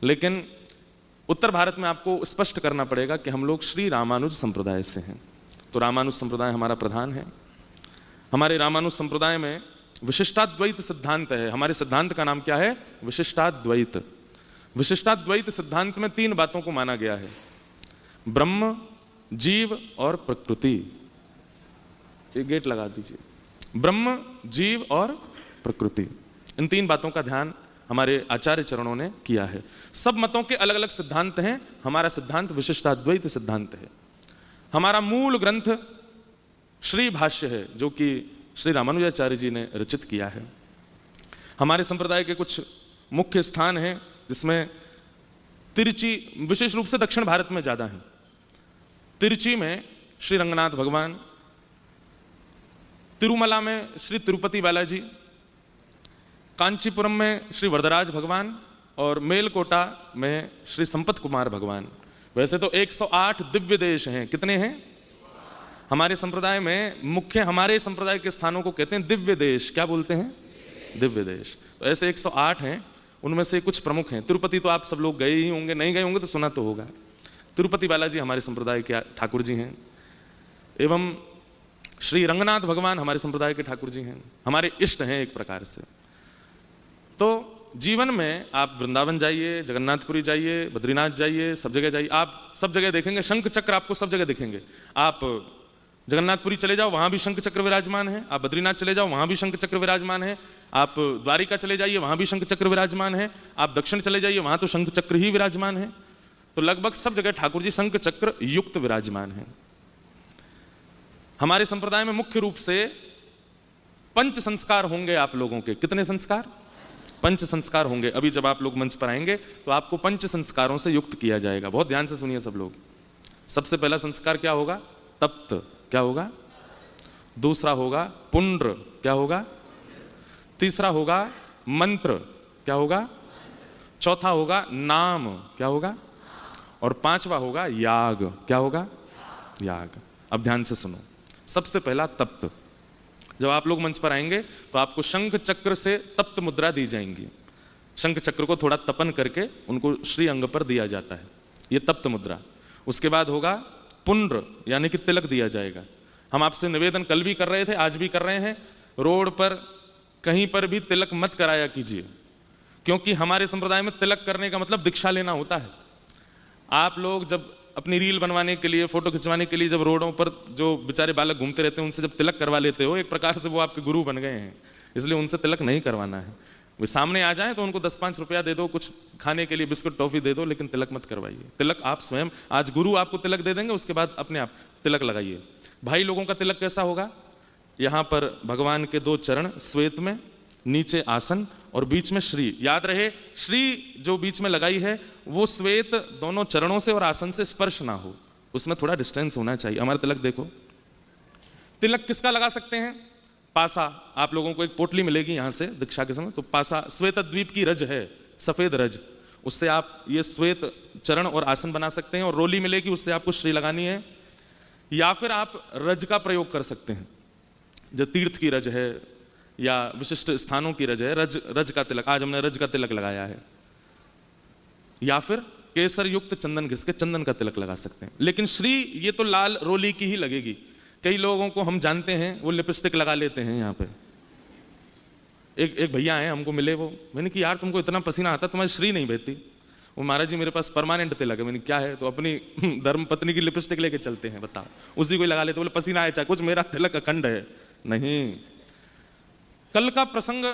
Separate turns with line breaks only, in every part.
लेकिन उत्तर भारत में आपको स्पष्ट करना पड़ेगा कि हम लोग श्री रामानुज संप्रदाय से हैं। तो रामानुज संप्रदाय हमारा प्रधान है। हमारे रामानुज संप्रदाय में विशिष्टाद्वैत सिद्धांत है। हमारे सिद्धांत का नाम क्या है? विशिष्टाद्वैत। विशिष्टाद्वैत सिद्धांत में 3 बातों को माना गया है, ब्रह्म, जीव और प्रकृति। ये गेट लगा दीजिए। ब्रह्म, जीव और प्रकृति, इन 3 बातों का ध्यान हमारे आचार्य चरणों ने किया है। सब मतों के अलग अलग सिद्धांत हैं, हमारा सिद्धांत विशिष्टाद्वैत सिद्धांत है। हमारा मूल ग्रंथ श्री भाष्य है, जो कि श्री रामानुजाचार्य जी ने रचित किया है। हमारे संप्रदाय के कुछ मुख्य स्थान हैं जिसमें तिरुचि, विशेष रूप से दक्षिण भारत में ज्यादा है। तिरुचि में श्री रंगनाथ भगवान, तिरुमला में श्री तिरुपति बालाजी, कांचीपुरम में श्री वरदराज भगवान और मेलकोटा में श्री संपत कुमार भगवान। वैसे तो 108 दिव्य देश हैं। कितने हैं? हमारे संप्रदाय में मुख्य, हमारे संप्रदाय के स्थानों को कहते हैं दिव्य देश। क्या बोलते हैं? दिव्य देश। तो ऐसे 108 हैं, उनमें से कुछ प्रमुख हैं। तिरुपति तो आप सब लोग गए ही होंगे, नहीं गए होंगे तो सुना तो होगा। तिरुपति बालाजी हमारे संप्रदाय के ठाकुर जी हैं, एवं श्री रंगनाथ भगवान हमारे संप्रदाय के ठाकुर जी हैं, हमारे इष्ट हैं एक प्रकार से। तो जीवन में आप वृंदावन जाइए, जगन्नाथपुरी जाइए, बद्रीनाथ जाइए, सब जगह जाइए, आप सब जगह देखेंगे शंख चक्र, आपको सब जगह दिखेंगे। आप जगन्नाथपुरी चले जाओ, वहां भी शंख चक्र विराजमान है। आप बद्रीनाथ चले जाओ, वहां भी शंख चक्र विराजमान है। आप द्वारिका चले जाइए, वहां भी शंख चक्र विराजमान है। आप दक्षिण चले जाइए, वहां तो शंख चक्र ही विराजमान है। तो लगभग सब जगह ठाकुर जी शंख चक्र युक्त विराजमान है। हमारे संप्रदाय में मुख्य रूप से 5 संस्कार होंगे आप लोगों के। कितने संस्कार? 5 संस्कार होंगे। अभी जब आप लोग मंच पर आएंगे तो आपको 5 संस्कारों से युक्त किया जाएगा। बहुत ध्यान से सुनिए सब लोग। सबसे पहला संस्कार क्या होगा? तप्त। क्या होगा? दूसरा होगा पुण्ड्र। क्या होगा? तीसरा होगा मंत्र। क्या होगा? चौथा होगा नाम। क्या होगा? और 5वां होगा याग। क्या होगा? याग। अब ध्यान से सुनो। सबसे पहला तप्त। जब आप लोग मंच पर आएंगे तो आपको शंख चक्र से तप्त मुद्रा दी जाएंगी। शंख चक्र को थोड़ा तपन करके उनको श्री अंग पर दिया जाता है, ये तप्त मुद्रा। उसके बाद होगा पुण्ड्र, यानी कि तिलक दिया जाएगा। हम आपसे निवेदन कल भी कर रहे थे, आज भी कर रहे हैं, रोड पर कहीं पर भी तिलक मत कराया कीजिए, क्योंकि हमारे संप्रदाय में तिलक करने का मतलब दीक्षा लेना होता है। आप लोग जब अपनी रील बनवाने के लिए, फोटो खिंचवाने के लिए जब रोडों पर जो बेचारे बालक घूमते रहते हैं उनसे जब तिलक करवा लेते हो, एक प्रकार से वो आपके गुरु बन गए हैं, इसलिए उनसे तिलक नहीं करवाना है। वे सामने आ जाएं तो उनको 10-5 रुपया दे दो, कुछ खाने के लिए बिस्कुट टॉफी दे दो, लेकिन तिलक मत करवाइए। तिलक आप स्वयं, आज गुरु आपको तिलक दे देंगे, उसके बाद अपने आप तिलक लगाइए। भाई लोगों का तिलक कैसा होगा? यहाँ पर भगवान के 2 चरण श्वेत में, नीचे आसन और बीच में श्री। याद रहे, श्री जो बीच में लगाई है वो श्वेत दोनों चरणों से और आसन से स्पर्श ना हो, उसमें थोड़ा डिस्टेंस होना चाहिए। हमारा तिलक देखो। तिलक किसका लगा सकते हैं? पासा। आप लोगों को एक पोटली मिलेगी यहां से दीक्षा के समय, तो पासा श्वेत द्वीप की रज है, सफेद रज, उससे आप ये श्वेत चरण और आसन बना सकते हैं। और रोली मिलेगी, उससे आपको श्री लगानी है। या फिर आप रज का प्रयोग कर सकते हैं, जो तीर्थ की रज है या विशिष्ट स्थानों की रज है, रज का तिलक। आज हमने रज का तिलक लगाया है। या फिर केसर युक्त चंदन घिस के चंदन का तिलक लगा सकते हैं। लेकिन श्री ये तो लाल रोली की ही लगेगी। कई लोगों को हम जानते हैं वो लिपस्टिक लगा लेते हैं। यहाँ पे एक भैया हैं, हमको मिले वो, मैंने कि यार तुमको इतना पसीना आता, तुम्हारी श्री नहीं बहती? वो महाराज जी मेरे पास परमानेंट तिलक है। मैंने क्या है? तो अपनी धर्म पत्नी की लिपस्टिक लेके चलते हैं, बताओ, उसी को लगा लेते। बोले पसीना आए चाहे कुछ, मेरा तिलक अखंड है। नहीं, कल का प्रसंग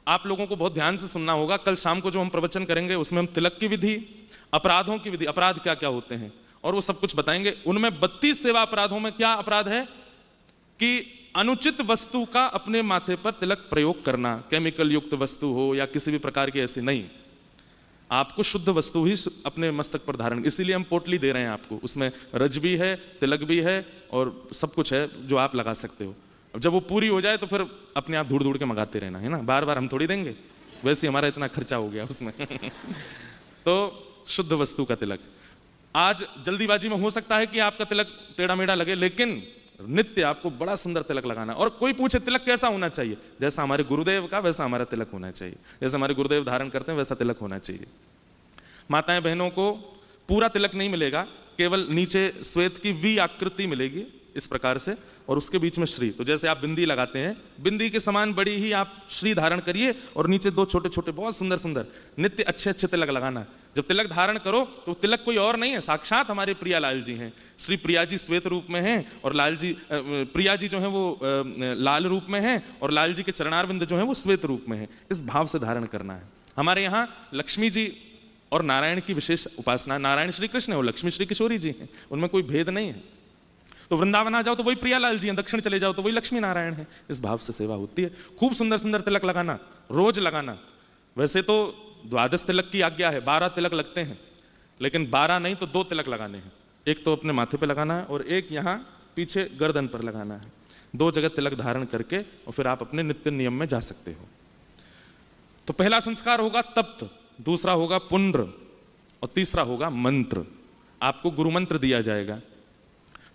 आप लोगों को बहुत ध्यान से सुनना होगा। कल शाम को जो हम प्रवचन करेंगे उसमें हम तिलक की विधि, अपराधों की विधि, अपराध क्या क्या होते हैं और वो सब कुछ बताएंगे। उनमें 32 सेवा अपराधों में क्या अपराध है कि अनुचित वस्तु का अपने माथे पर तिलक प्रयोग करना, केमिकल युक्त वस्तु हो या किसी भी प्रकार की ऐसी नहीं, आपको शुद्ध वस्तु ही अपने मस्तक पर धारण। इसीलिए हम पोटली दे रहे हैं आपको, उसमें रज भी है, तिलक भी है और सब कुछ है जो आप लगा सकते हो। अब जब वो पूरी हो जाए तो फिर अपने आप ढूंढ के मंगाते रहना, है ना, बार बार हम थोड़ी देंगे, वैसे हमारा इतना खर्चा हो गया उसमें। तो शुद्ध वस्तु का तिलक। आज जल्दीबाजी में हो सकता है कि आपका तिलक टेढ़ा मेढ़ा लगे, लेकिन नित्य आपको बड़ा सुंदर तिलक लगाना। और कोई पूछे तिलक कैसा होना चाहिए? जैसा हमारे गुरुदेव का वैसा हमारा तिलक होना चाहिए। जैसा हमारे गुरुदेव धारण करते हैं वैसा तिलक होना चाहिए। माताएं बहनों को पूरा तिलक नहीं मिलेगा, केवल नीचे श्वेत की वी आकृति मिलेगी इस प्रकार से, और उसके बीच में श्री। तो जैसे आप बिंदी लगाते हैं, बिंदी के समान बड़ी ही आप श्री धारण करिए और नीचे दो छोटे छोटे बहुत सुंदर सुंदर नित्य अच्छे अच्छे तिलक लगाना। जब तिलक धारण करो तो तिलक कोई और नहीं है, साक्षात हमारे प्रिया लाल जी हैं। श्री प्रिया जी श्वेत रूप में हैं और लाल जी प्रिया जी जो है वो लाल रूप में हैं और लाल जी के चरणारविंद जो है वो श्वेत रूप में है। इस भाव से धारण करना है। हमारे यहाँ लक्ष्मी जी और नारायण की विशेष उपासना, नारायण श्री कृष्ण है और लक्ष्मी श्री किशोरी जी हैं, उनमें कोई भेद नहीं है। तो वृंदावन आ जाओ तो वही प्रियालाल जी हैं, दक्षिण चले जाओ तो वही लक्ष्मी नारायण है। इस भाव से सेवा होती है। खूब सुंदर सुंदर तिलक लगाना, रोज लगाना। वैसे तो 12 तिलक की आज्ञा है, 12 तिलक लगते हैं, लेकिन 12 नहीं तो 2 तिलक लगाने हैं। एक तो अपने माथे पे लगाना है और एक यहाँ पीछे गर्दन पर लगाना है। 2 जगह तिलक धारण करके और फिर आप अपने नित्य नियम में जा सकते हो। तो पहला संस्कार होगा तप्त, दूसरा होगा पुण्र और तीसरा होगा मंत्र। आपको गुरु मंत्र दिया जाएगा।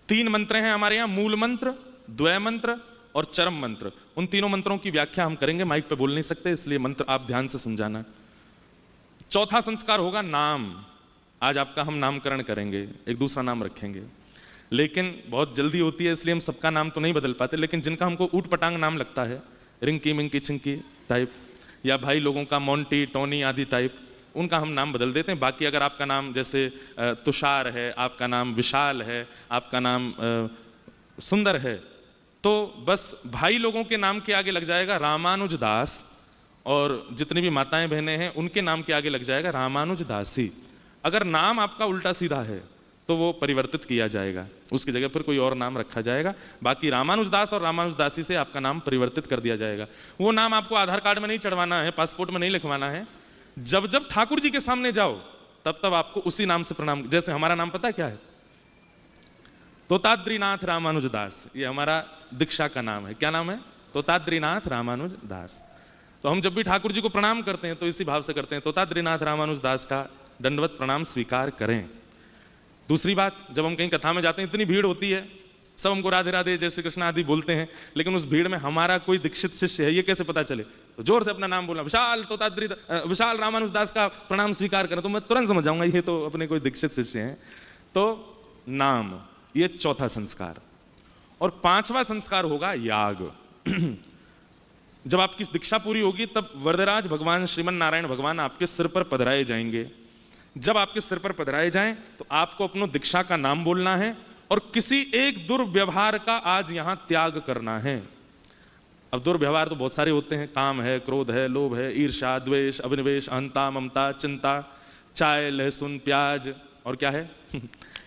3 मंत्र हैं हमारे यहाँ, मूल मंत्र, द्वय मंत्र और चरम मंत्र। उन तीनों मंत्रों की व्याख्या हम करेंगे, माइक पे बोल नहीं सकते, इसलिए मंत्र आप ध्यान से सुन जाना। चौथा संस्कार होगा नाम। आज आपका हम नामकरण करेंगे, एक दूसरा नाम रखेंगे, लेकिन बहुत जल्दी होती है इसलिए हम सबका नाम तो नहीं बदल पाते। लेकिन जिनका हमको ऊट पटांग नाम लगता है, रिंकी मिंकी चिंकी टाइप, या भाई लोगों का मोंटी टोनी आदि टाइप, उनका हम नाम बदल देते हैं। बाकी अगर आपका नाम जैसे तुषार है, आपका नाम विशाल है, आपका नाम सुंदर है, तो बस भाई लोगों के नाम के आगे लग जाएगा रामानुज दास, और जितनी भी माताएं बहनें हैं उनके नाम के आगे लग जाएगा रामानुज दासी। अगर नाम आपका उल्टा सीधा है तो वो परिवर्तित किया जाएगा, उसकी जगह पर कोई और नाम रखा जाएगा। बाकी रामानुज दास और रामानुज दासी से आपका नाम परिवर्तित कर दिया जाएगा। वो नाम आपको आधार कार्ड में नहीं चढ़वाना है, पासपोर्ट में नहीं लिखवाना है। जब जब ठाकुर जी के सामने जाओ तब तब आपको उसी नाम से प्रणाम। जैसे हमारा नाम पता है क्या है? तोताद्रीनाथ रामानुज दास, ये हमारा दीक्षा का नाम है। क्या नाम है? तोताद्रीनाथ रामानुज दास। तो हम जब भी ठाकुर जी को प्रणाम करते हैं तो इसी भाव से करते हैं, तोताद्रीनाथ रामानुज दास का दंडवत प्रणाम स्वीकार करें। दूसरी बात, जब हम कहीं कथा में जाते हैं, इतनी भीड़ होती है, सब हमको राधे राधे जय श्री कृष्ण आदि बोलते हैं, लेकिन उस भीड़ में हमारा कोई दीक्षित शिष्य है ये कैसे पता चले? तो जोर से अपना नाम बोलना, विशाल तोताद्री विशाल रामानुज दास का प्रणाम स्वीकार करें, तो मैं तुरंत समझ जाऊंगा ये तो अपने कोई दीक्षित शिष्य हैं। तो नाम, ये चौथा संस्कार। और 5वां संस्कार होगा याग। जब आपकी दीक्षा पूरी होगी तब वरदराज भगवान श्रीमन नारायण भगवान आपके सिर पर पधराए जाएंगे। जब आपके सिर पर पधराए जाएं तो आपको अपनो दीक्षा का नाम बोलना है और किसी एक दुर्व्यवहार का आज यहां त्याग करना है। अब दुर्व्यवहार तो बहुत सारे होते हैं, काम है, क्रोध है, लोभ है, ईर्ष्या, द्वेष, अभिनिवेश, अहंता, ममता, चिंता, चाय, लहसुन, प्याज और क्या है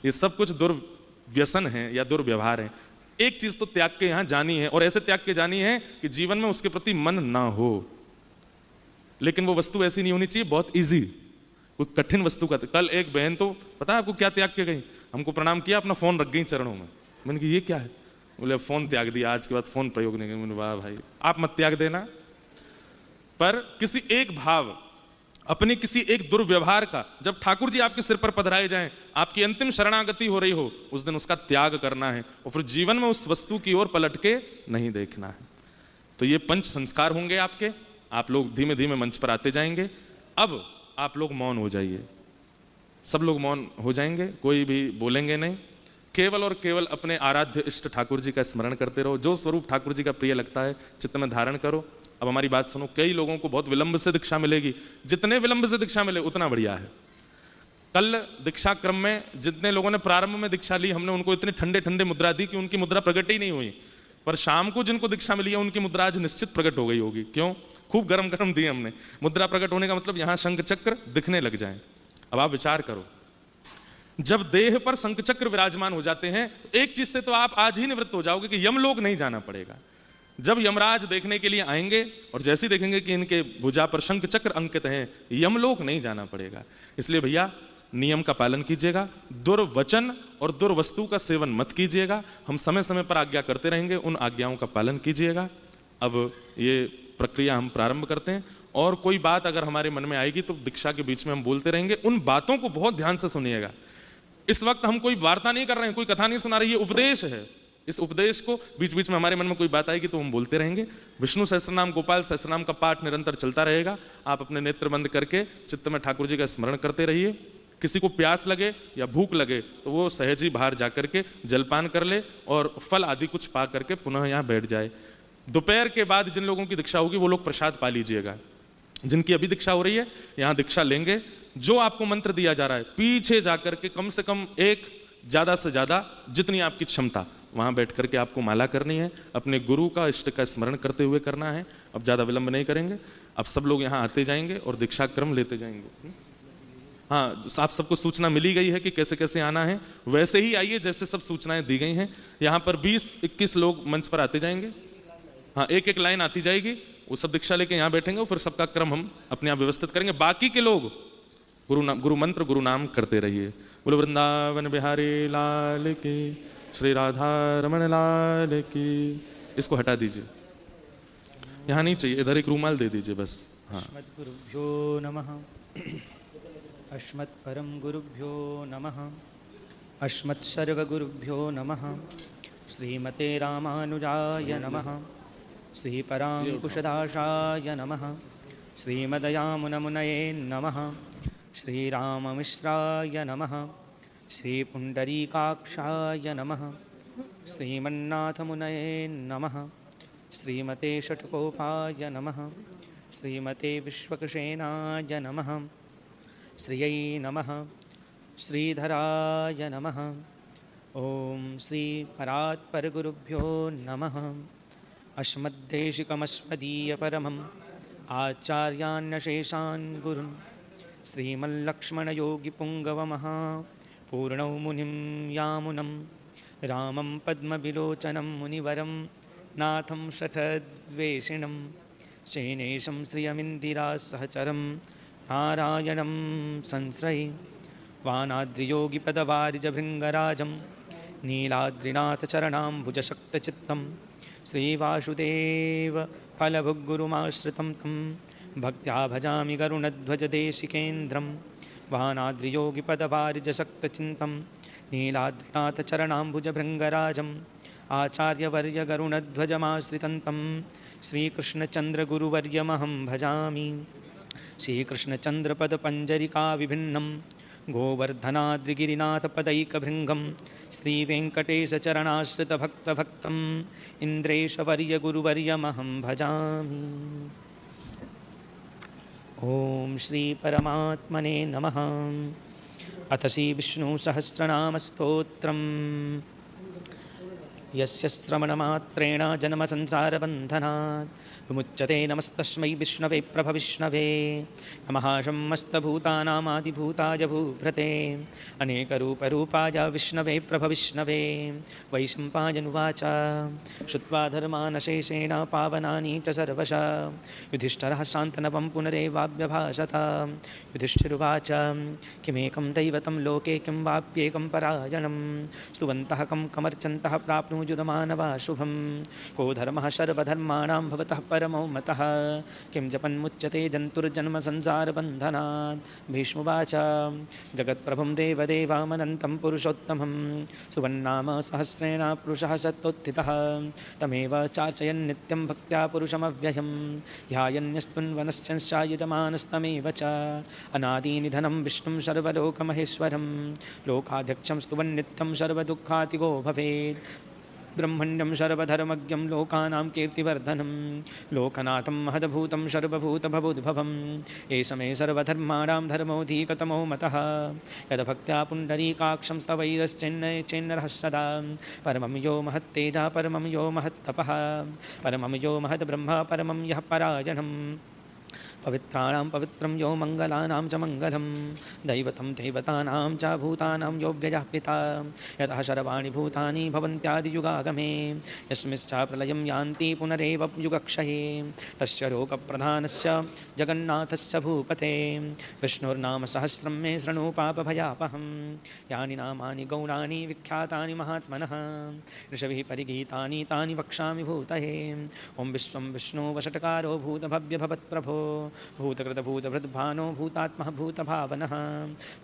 ये सब कुछ दुर्व्यसन है या दुर्व्यवहार है। एक चीज तो त्याग के यहां जानी है, और ऐसे त्याग के जानी है कि जीवन में उसके प्रति मन ना हो। लेकिन वो वस्तु ऐसी नहीं होनी चाहिए बहुत इजी, कोई कठिन वस्तु का। कल एक बहन तो पता है आपको क्या त्याग के गई? हमको प्रणाम किया, अपना फोन रख गई चरणों में। मैंने कहा ये क्या है? बोले फोन त्याग दिया, आज के बाद फोन प्रयोग नहीं करेंगे। वाह भाई, आप मत त्याग देना, पर किसी एक भाव, अपने किसी एक दुर्व्यवहार का जब ठाकुर जी आपके सिर पर पधराए जाएं, आपकी अंतिम शरणागति हो रही हो, उस दिन उसका त्याग करना है और फिर जीवन में उस वस्तु की ओर पलट के नहीं देखना है। तो ये 5 संस्कार होंगे आपके। आप लोग धीमे धीमे मंच पर आते जाएंगे। अब आप लोग मौन हो जाइए, सब लोग मौन हो जाएंगे, कोई भी बोलेंगे नहीं। केवल और केवल अपने आराध्य इष्ट ठाकुर जी का स्मरण करते रहो। जो स्वरूप ठाकुर जी का प्रिय लगता है चित्त में धारण करो। अब हमारी बात सुनो, कई लोगों को बहुत विलंब से दीक्षा मिलेगी। जितने विलंब से दीक्षा मिले उतना बढ़िया है। कल दीक्षा क्रम में जितने लोगों ने प्रारंभ में दीक्षा ली, हमने उनको इतने ठंडे ठंडे मुद्रा दी कि उनकी मुद्रा प्रकट ही नहीं हुई। पर शाम को जिनको दीक्षा मिली है उनकी मुद्रा आज निश्चित प्रकट हो गई होगी। क्यों? खूब गरम गरम दिए हमने। मुद्रा प्रकट होने का मतलब यहां शंख चक्र दिखने लग जाएं। अब आप विचार करो, जब देह पर शंख चक्र विराजमान हो जाते हैं, एक चीज से तो आप आज ही निवृत्त हो जाओगे कि यमलोक नहीं जाना पड़ेगा। जब यमराज देखने के लिए आएंगे और जैसे देखेंगे कि इनके भुजा पर शंख चक्र अंकित हैं, यमलोक नहीं जाना पड़ेगा। इसलिए भैया नियम का पालन कीजिएगा, दुर्वचन और दुर्वस्तु का सेवन मत कीजिएगा। हम समय समय पर आज्ञा करते रहेंगे, उन आज्ञाओं का पालन कीजिएगा। अब ये प्रक्रिया हम प्रारंभ करते हैं, और कोई बात अगर हमारे मन में आएगी तो दीक्षा के बीच में हम बोलते रहेंगे। उन बातों को बहुत ध्यान से सुनिएगा। इस वक्त हम कोई वार्ता नहीं कर रहे हैं, कोई कथा नहीं सुना रही है, उपदेश है। इस उपदेश को बीच बीच में हमारे मन में कोई बात आएगी तो हम बोलते रहेंगे। विष्णु सहस्त्रनाम, गोपाल सहस्त्रनाम का पाठ निरंतर चलता रहेगा। आप अपने नेत्र बंद करके चित्त में ठाकुर जी का स्मरण करते रहिए। किसी को प्यास लगे या भूख लगे तो वो सहज ही बाहर जाकर के जलपान कर ले और फल आदि कुछ पा करके पुनः यहाँ बैठ जाए। दोपहर के बाद जिन लोगों की दीक्षा होगी वो लोग प्रसाद पा लीजिएगा। जिनकी अभी दीक्षा हो रही है यहाँ दीक्षा लेंगे। जो आपको मंत्र दिया जा रहा है पीछे जाकर के कम से कम एक, ज़्यादा से ज़्यादा जितनी आपकी क्षमता, वहाँ बैठ करके आपको माला करनी है। अपने गुरु का, इष्ट का स्मरण करते हुए करना है। अब ज़्यादा विलंब नहीं करेंगे। अब सब लोग यहाँ आते जाएंगे और दीक्षा क्रम लेते जाएंगे। हाँ, आप सबको सूचना मिली गई है कि कैसे कैसे आना है। वैसे ही आइए जैसे सब सूचनाएं दी गई हैं। यहाँ पर 20-21 लोग मंच पर आते जाएंगे। हाँ, एक एक लाइन आती जाएगी। वो सब दीक्षा लेके यहाँ बैठेंगे और फिर सबका क्रम हम अपने आप व्यवस्थित करेंगे। बाकी के लोग गुरु मंत्र, गुरु नाम करते रहिए। बोलो वृंदावन बिहारी लाल की, श्री राधा रमण लाल की। इसको हटा दीजिए, यहाँ नहीं चाहिए, इधर एक रूमाल दे दीजिए बस। हाँ,
अस्मद्गुरुभ्यो नमः। अस्मत्परम गुरुभ्यो नमः। अस्मत्सर्वगुरुभ्यो नमः। श्रीमते रामानुजाय नमः। श्रीपराङ्कुशदासाय नमः। श्रीमदयामुनमुनये नमः। श्रीराममिश्राय नमः। श्रीपुण्डरीकाक्षाय नमः। श्रीमन्नाथमुनये नमः। श्रीमते षट्कोपाय नमः। श्रीमते विश्वक्सेनाय नमः। श्रियै नमः। श्रीधराय नमः। ॐ श्री परात्परगुरुभ्यो नमः। अस्मद्देशिकमस्मदीयपरमम् आचार्यान्नशेषान् गुरुन् श्रीमल्लक्ष्मणयोगिपुङ्गवमः पूर्णौ मुनिं यामुनं रामं पद्मविलोचनं मुनिवरं नाथं शठद्वेषिणं शेनेशं श्रियमिन्दिरासहचरं नारायणं संश्रये। वानाद्रियोगिपदवारिजभृङ्गराजं नीलाद्रिनाथचरणाम्बुजशक्तचित्तं श्रीवासुदेव फलभुग्गुरुमाश्रितं तं भक्त्या भजामि गरुणध्वजदेशिकेन्द्रं। वानाद्रियोगिपदवारिजशक्तचिन्तं नीलाद्रिनाथचरणाम्बुजभृङ्गराजम् आचार्यवर्यगरुणध्वजमाश्रितं तं श्रीकृष्णचन्द्रगुरुवर्यमहं भजामि। श्रीकृष्णचन्द्रपदपञ्जरिकाविभिन्नं गोवर्धनाद्रिगिरिनाथपदैकभृङ्गं श्रीवेङ्कटेशचरणाश्रितभक्तभक्तम् इन्द्रेशवर्यगुरुवर्यमहं भजामि। ॐ श्रीपरमात्मने नमः। अथ श्रीविष्णुसहस्रनामस्तोत्रम्। यस्य श्रवणमात्रेण जन्मसंसारबन्धनात् विमुच्यते। नमस्तस्मै विष्णवे प्रभविष्णवे। नमः समस्तभूतानामादिभूताय भूभृते अनेकरूपरूपाय विष्णवे प्रभविष्णवे। वैशम्पायनुवाच श्रुत्वा धर्मानशेषेण पावनानि च सर्वशः युधिष्ठिरः शान्तनवं पुनरेवाभ्यभाषत। युधिष्ठिरुवाच किमेकं दैवतं लोके किं वाप्येकं परायणं स्तुवन्तः कमर्चन्तः प्राप्नुयुर्मानवा शुभं। को धर्मः सर्वधर्माणां भवतः परमो मतः किं जपन्मुच्यते जन्तुर्जन्मसंसारबन्धनात्। भीष्मवाच जगत्प्रभुं देवदेवामनन्तं पुरुषोत्तमं सुवन्नाम सहस्रेण पुरुषः सत्तोत्थितः तमेव चार्चयन् नित्यं भक्त्या पुरुषमव्ययं ध्यायन्यस्तुन्वनश्चंश्चायजमानस्तमेव च अनादिनिधनं विष्णुं सर्वलोकमहेश्वरं लोकाध्यक्षं स्तुवन्नित्यं सर्वदुःखातिगो भवेत्। ब्रह्मण्यं सर्वधर्मज्ञं लोकानां कीर्तिवर्धनं लोकनाथं महद्भूतं सर्वभूतभवोद्भवं एष मे सर्वधर्माणां धर्मोऽधिकतमो मतः। यद्भक्त्या पुण्डरीकाक्षं स्तवैरश्चेन्नरः सदा परमं यो महत्तेजा परमं यो महत्तपः परमं यो महद्ब्रह्म परमं यः परायणं पवित्राणां पवित्रं यो मङ्गलानां च मङ्गलं दैवतं देवतानां च भूतानां यो व्ययः पिता यतः सर्वाणि भूतानि भवन्त्यादियुगागमे यस्मिंश्च प्रलयं यान्ति पुनरेव युगक्षये तस्य लोकप्रधानस्य जगन्नाथस्य भूपते विष्णुर्नाम सहस्रं मे शृणु पापभयापहं यानि नामानि गौणानि विख्यातानि महात्मनः ऋषभिः परिगीतानि तानि वक्ष्यामि भूतये। ॐ विश्वं विष्णुवषट्कारो भूतभव्यभवत्प्रभो भूतकृतभूतभृद्भानो भूतात्मा भूतभावनः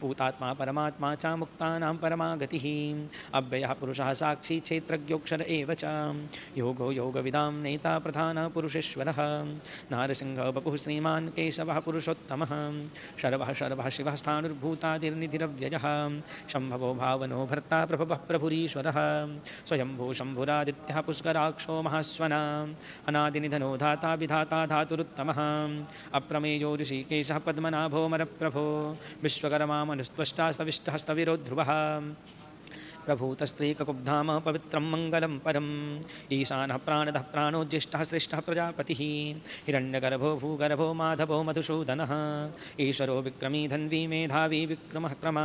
भूतात्मा परमात्मा च मुक्तानां परमा गतिः अव्ययः पुरुषः साक्षी क्षेत्रज्ञोऽक्षर एव च योगो योगविदां नेता प्रधानः पुरुषेश्वरः नारसिंहः वपुः श्रीमान् केशवः पुरुषोत्तमः शर्वः शर्वः शिवः स्थाणुर्भूतादिर्निधिरव्ययः शम्भवो भावनो भर्ता प्रभवः प्रभुरीश्वरः स्वयंभू शम्भुरादित्यः पुष्कराक्षो महास्वना अनादिनिधनो धाता विधाता धातुरुत्तमः अप्रमेयो ऋषिकेशः पद्मनाभोमरप्रभो विश्वकर्मा मनुस्त्वष्टा सविष्टः स्तविरो ध्रुवः प्रभूतस्त्रीककुब्धाम पवित्रं मङ्गलं परम् ईशानः प्राणदः प्राणो ज्येष्ठः श्रेष्ठः प्रजापतिः हिरण्यगर्भो भूगर्भो माधवो मधुसूदनः ईश्वरो विक्रमी धन्वी मेधावी विक्रमः क्रमा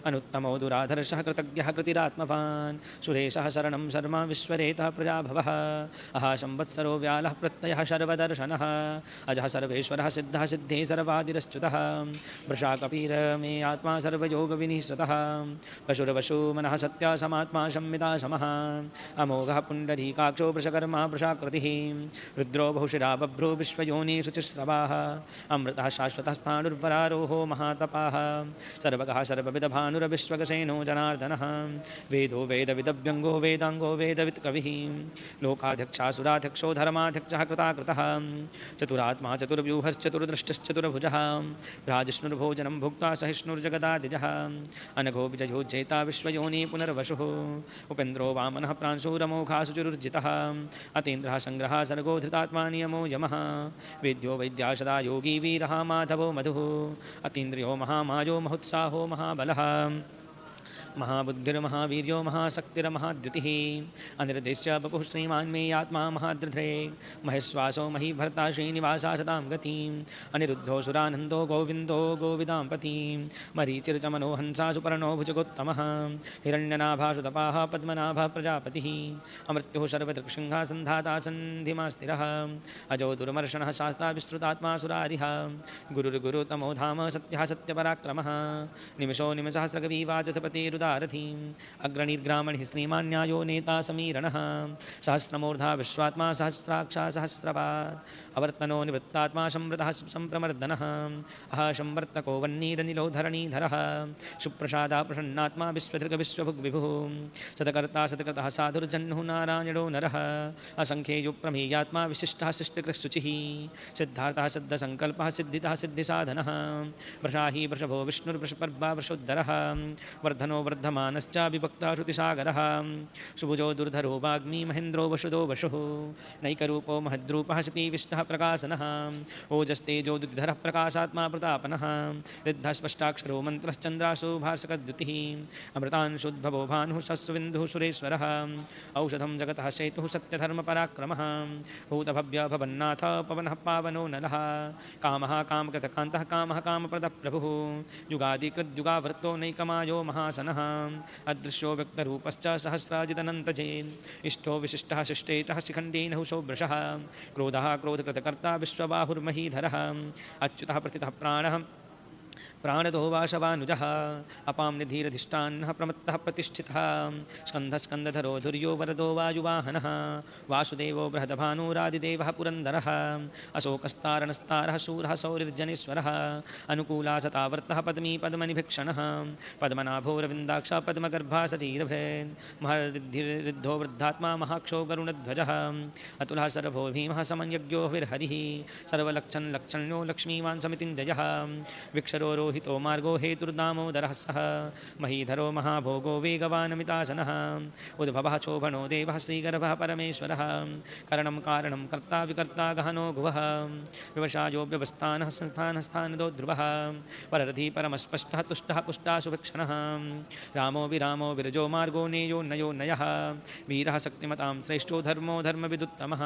अनुत्तमो दुराधर्षः कृतज्ञः कृतिरात्मवान् सुरेशः शरणं शर्मा विश्वरेतः प्रजाभवः अहा संवत्सरो व्यालः प्रत्ययः शर्वदर्शनः अजः सर्वेश्वरः सिद्धः सिद्धे सर्वादिरच्युतः वृषाकपीर मे आत्मा सर्वयोगविनिःसतः वशुरवशु मनः सत्या समात्मा संविदा समः अमोघः पुण्डरीकाक्षो वृषकर्मा वृषाकृतिः रुद्रो बहुशिरा बभ्रो विश्वयोनि शुचिस्रवाः अमृतः शाश्वतः स्थाणुर्वरारोहो महातपाः सर्वगः सर्वविदभानुरविश्वगसेनो जनार्दनः वेदो वेदविदव्यङ्गो वेदाङ्गो वेदवित्कविः लोकाध्यक्षासुराध्यक्षो धर्माध्यक्षः कृताकृतः चतुरात्मा चतुर्व्यूहश्चतुर्दृष्टिश्चतुर्भुजः राजिष्णुर्भोजनं भुक्त्वा सहिष्णुर्जगदादिजः अनघो विजयो जेता विश्वयोनि पुनर्वशुः उपेन्द्रो वामनः प्रांशूरमोघासुचुरुर्जितः अतीन्द्रः सङ्ग्रहः सर्गो धृतात्मा नियमो यमः वेद्यो वैद्या सदा योगी वीरः माधवो मधुः अतीन्द्रियो महामायो महोत्साहो महाबलः महाबुद्धिर्महावीर्यो महाशक्तिर्महाद्युतिः अनिर्देश्य बपुः श्रीमान् मे आत्मा महादृढे महेश्वासो महीभर्ता श्रीनिवासा सतां गतिम् अनिरुद्धो सुरानन्दो गोविन्दो गोविदां पतिं मरीचिर्चमनो हंसा सुपर्णो भुजगोत्तमः हिरण्यनाभासुतपाः पद्मनाभः प्रजापतिः अमृत्युः सर्वदृक्सिंहः सन्धाता सन्धिमा स्थिरः अजो दुर्मर्शनः शास्ता विश्रुतात्मा सुरारिः गुरुर्गुरुतमो धाम सत्यः सत्यपराक्रमः निमिषो निमिषसहस्रकविवाचस्पतिरुदा रथीम् अग्रणीर्ग्रामणिः श्रीमान्यायो नेता समीरणः सहस्रमूर्धा विश्वात्मा सहस्राक्षा सहस्रपात् अवर्तनो निवृत्तात्मा संवृतः सम्प्रमर्दनः अह संवर्तको वह्निरनिलो धरणीधरः सुप्रसादा प्रसन्नात्मा विश्वभुग्विभुः सदकर्ता सत्कृतः साधुर्जह्नुः नारायणो नरः असङ्ख्येयो प्रमेयात्मा विशिष्टः शिष्टकृशुचिः सिद्धार्थः सिद्धसङ्कल्पः सिद्धितः सिद्धिसाधनः वृषाही वृषभो विष्णुर्वृषपर्वा वृषोद्धरः वर्धनो वर्धमानश्च विभक्ता श्रुतिसागरः सुभुजो दुर्धरो वाग्मी महेन्द्रो वशुदो वशुः नैकरूपो महद्रूपः शपीविष्टः प्रकाशनः ओजस्तेजोदुतिधरः प्रकाशात्मा प्रतापनः रिद्धः स्पष्टाक्षरो मन्त्रश्चन्द्रासु भास्करद्युतिः अमृतांशुद्भवो भानुः शस्विन्दुः सुरेश्वरः औषधं जगतः सेतुः सत्यधर्मपराक्रमः भूतभव्य भवन्नाथ पवनः पावनो नलः कामः कामकृतकान्तः कामः कामप्रदः प्रभुः युगादिकृद्युगावर्तो नैकमायो महासनः अदृश्यो व्यक्तरूपश्च सहस्राजिदनन्तजेन् इष्टो विशिष्टः शिष्टेतः शिखण्डीनः सौभृशः क्रोधः क्रोधकृतकर्ता विश्वबाहुर्महीधरः अच्युतः प्रतितः प्राणः प्राणदो वाशवानुजः अपां निधिरधिष्ठानः प्रमत्तः प्रतिष्ठितः स्कन्धस्कन्धधरो धुर्यो वरदो वायुवाहनः वासुदेवो बृहदभानुरादिदेवः पुरन्दरः अशोकस्तारणस्तारः शूरः सौरिर्जनेश्वरः अनुकूला सतावर्तः पद्मी पद्मनिभिक्षणः पद्मनाभोरविन्दाक्ष पद्मगर्भा सचीरभृन् महर्रिद्धो वृद्धात्मा महाक्षो गरुणध्वजः अतुलः सर्वो भीमः समन्यज्ञो हविर्हरिः सर्वलक्षणलक्षण्यो लक्ष्मीवान् समितिञ्जयः विक्षरो रोहितो मार्गो हेतुर्दामोदरः सः महीधरो महाभोगो वेगवानमितासनः उद्भवः शोभनो देवः श्रीगर्भः परमेश्वरः करणं कारणं कर्ता विकर्ता गहनो गुवः व्यवसायो व्यवस्थानः संस्थानः स्थानदो ध्रुवः पररथी परमस्पष्टः तुष्टः पुष्टाशुभिक्षणः रामो विरामो विरजो मार्गो नेयो नयो नयः वीरः शक्तिमतां श्रेष्ठो धर्मो धर्मविदुत्तमः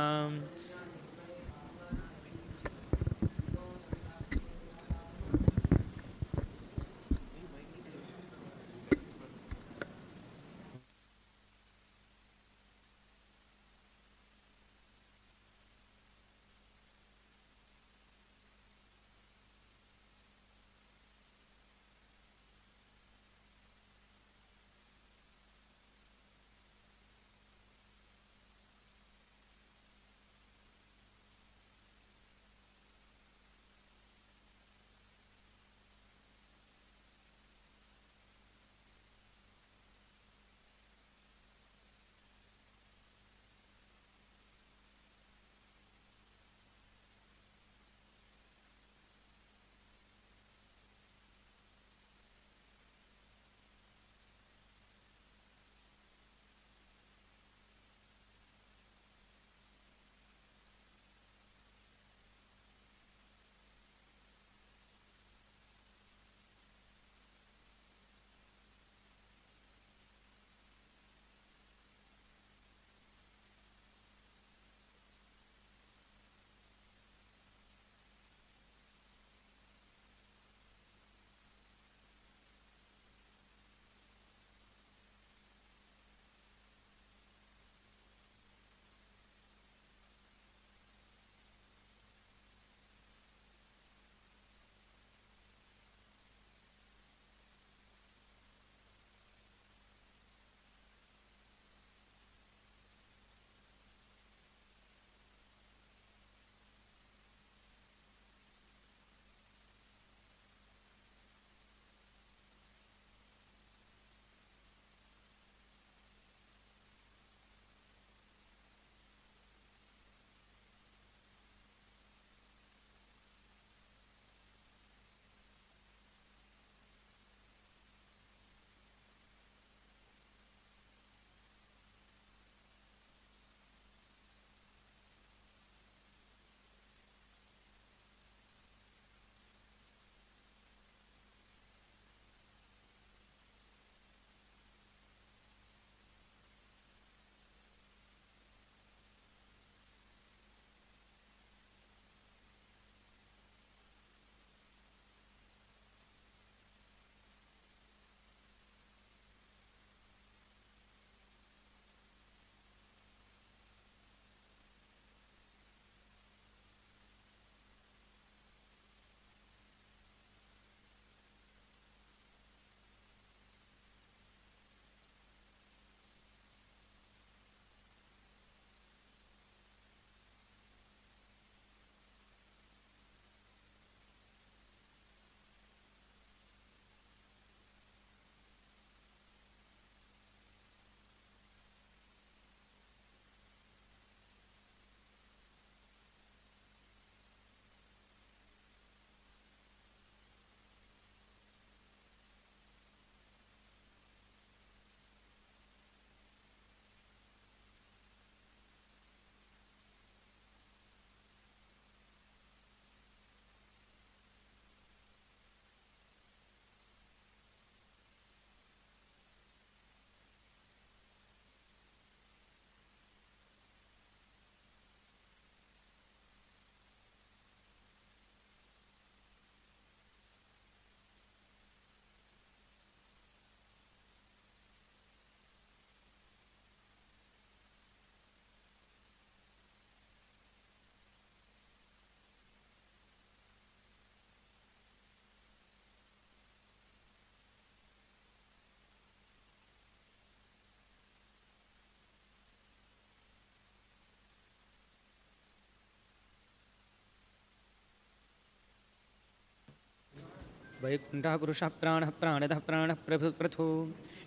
वैकुण्ठः पुरुषः प्राणः प्राणदः प्राणः प्रथु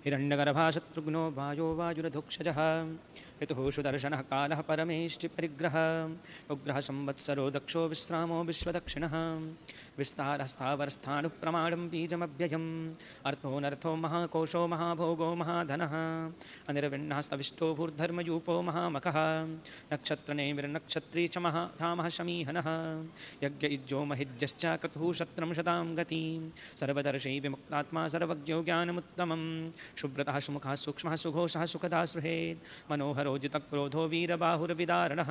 हिरण्यगर्भः शत्रुघ्नो वायो वायुरधोक्षजः पितुः सुदर्शनः कालः परमेष्टिपरिग्रहः उग्रः संवत्सरो दक्षो विश्रामो विश्वदक्षिणः विस्तारः स्थावरस्थाणुप्रमाणं बीजमव्ययम् अर्थोऽनर्थो महाकोशो महाभोगो महाधनः अनिर्विण्णः स्तविष्टो भूर्धर्मयूपो महामखः नक्षत्रनेमिर्नक्षत्री च महाधामः शमीहनः यज्ञ इज्जो महिज्यश्च क्रतुः शत्रं शतां गतिं सर्वदर्शी विमुक्तात्मा सर्वज्ञो ज्ञानमुत्तमं शुभ्रतः सुमुखः सूक्ष्मः सुघोषः सुखदा सुहेत् मनोहरो जितक्रोधो वीरबाहुर्विदारणः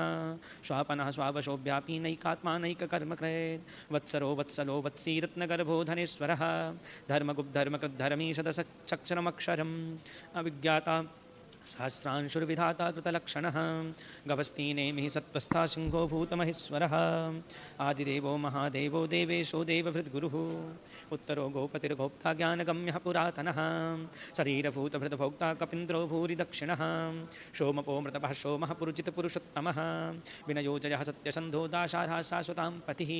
स्वापनः स्वावशोऽव्यापी नैकात्मा नैककर्मकृत् वत्सरो वत्सलो वत्सी रत्नगर्भो धनेश्वरः धर्मगुप्धर्मकृद्धर्मीशदशक्षरमक्षरम् अविज्ञाता सहस्रांशुर्विधाता कृतलक्षणः गवस्तीनेमिः सत्त्वस्था सिंहो भूतमहेश्वरः आदिदेवो महादेवो देवेशो देवभृद्गुरुः उत्तरो गोपतिर्गोप्ता ज्ञानगम्यः पुरातनः शरीरभूतभृतभोक्ता कपीन्द्रो भूरि दक्षिणः सोमपो मृतपः सोमः पुरुजितपुरुषोत्तमः विनयोजयः सत्यसन्धो दाशारः शाश्वतां पतिः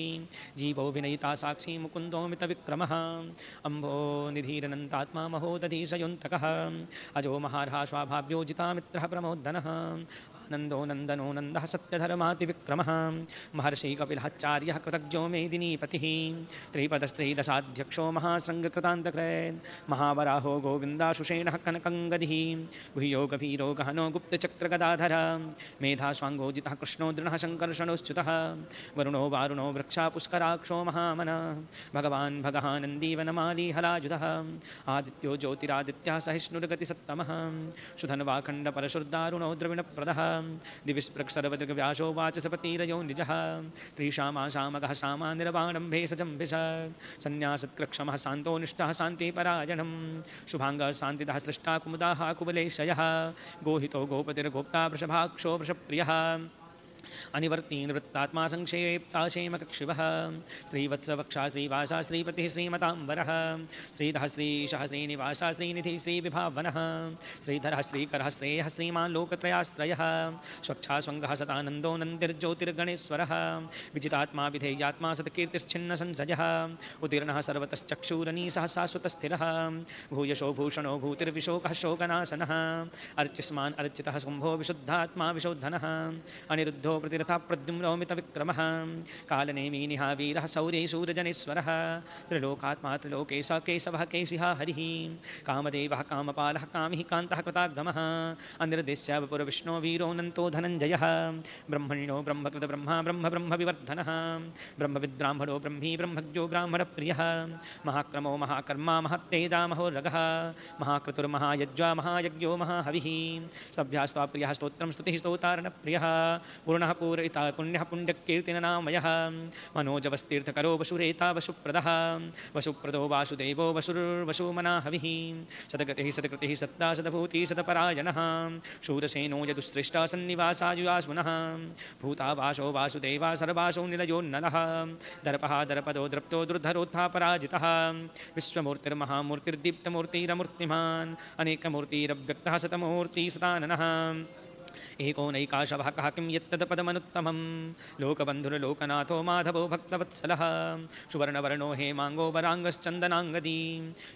जीवो विनयिता साक्षी मुकुन्दो मितविक्रमः अम्भो निधीरनन्तात्मा महोदधीशयोऽन्तकः अजो महार्हा स्वाभाव्यो योजितामित्रः प्रमोदनः आनन्दो नन्दनो नन्दः सत्यधर्मातिविक्रमः महर्षि कपिलाचार्यः कृतज्ञो मेदिनीपतिः त्रिपदस्त्रिदशाध्यक्षो महाशृङ्गकृतान्तकृत् महावराहो गोविन्दाशुषेणः कनकङ्गदिः गुह्यो गभीरो गहनो गुप्तचक्रगदाधर मेधाश्वाङ्गोजितः कृष्णो दृढः शङ्कर्षणोश्च्युतः वरुणो वारुणो वृक्षा पुष्कराक्षो महामनः भगवान् भगः नन्दीवनमाली हलायुधः आदित्यो ज्योतिरादित्यः सहिष्णुर्गतिसत्तमः सुधन्वाखण्डपरशुर्दारुणो द्रविणप्रदः दिविस्पृक्सर्वदृग्व्यासो वाचसपतिरयो निजः त्रिशामाशामगः शामा निर्वाणं भेषजम्भिष सन्न्यासत्कृक्षमः शान्तो निष्ठः शान्तिपरायणं शुभाङ्गः शान्तिदः सृष्टा कुमुदाः कुबलेशयः गोहितो गोपतिर्गोप्ता वृषभाक्षो वृषप्रियः अनिवर्ती निवृत्तात्मा संक्षेप्ताशेमकक्षिवः श्रीवत्सवक्षा श्रीवासा श्रीपतिः श्रीमताम्बरः श्रीधः श्रीशः श्रीनिवासा श्रीनिधिः श्रीविभावनः श्रीधरः श्रीकरः श्रेयः श्रीमान् लोकत्रयाश्रयः स्वच्छा स्वङ्गः सतानन्दो नन्दिर्ज्योतिर्गणेश्वरः विजितात्मा विधेयात्मा सत्कीर्तिश्छिन्नसंशयः उदीर्णः सर्वतश्चक्षुरनीशः शाश्वतस्थिरः भूयशो भूषणो भूतिर्विशोकः शोकनाशनः अर्चिस्मान् अर्चितः शुम्भो विशुद्धात्मा विशोद्धनः अनिरुद्धो प्रतिरथा प्रद्युम्नो मितविक्रमः कालनेमिनिः वीरः शौर्ये शूरजनेश्वरः त्रिलोकात्मा त्रिलोकेश केशवः केशिः हरिः कामदेवः कामपालः कामिः कान्तः कृतागमः अनिर्देश्य वपुरविष्णो वीरोऽनन्तो धनञ्जयः ब्रह्मण्यो ब्रह्मकृत ब्रह्मा ब्रह्मविवर्धनः ब्रह्मविद्ब्राह्मणो ब्रह्मी ब्रह्मज्ञो ब्राह्मणप्रियः महाक्रमो महाकर्मा महत्तेजा महोरगः महाक्रतुर्महायज्वा महायज्ञो महाहविः सभ्यास्त्वा प्रियः स्तोत्रं स्तुतिः स्तोतारणप्रियः पूर्णः पूरयिता पुण्यः पुण्यकीर्तिननामयः मनोजवस्तीर्थकरो वशुरेता वशुप्रदः वशुप्रदो वासुदेवो वशुर्वशुमनाहविः सदगतिः सदकृतिः सत्ता सदभूतिः सदपरायणः शूरसेनो यदुश्रेष्ठा सन्निवासायुयास्मनः भूतावासो वासुदेवा सर्वासो निलयोन्नलः दर्पः दर्पदो द्रप्तो दुर्धरोत्थापराजितः विश्वमूर्तिर्महामूर्तिर्दीप्तमूर्तिरमूर्तिमान् अनेकमूर्तिरव्यक्तः शतमूर्तिः सदाननः एको नैकाशवः कः किं यत्तदपदमनुत्तमं लोकबन्धुर्लोकनाथो माधवो भक्तवत्सलः सुवर्णवर्णो हेमाङ्गो वराङ्गश्चन्दनाङ्गदी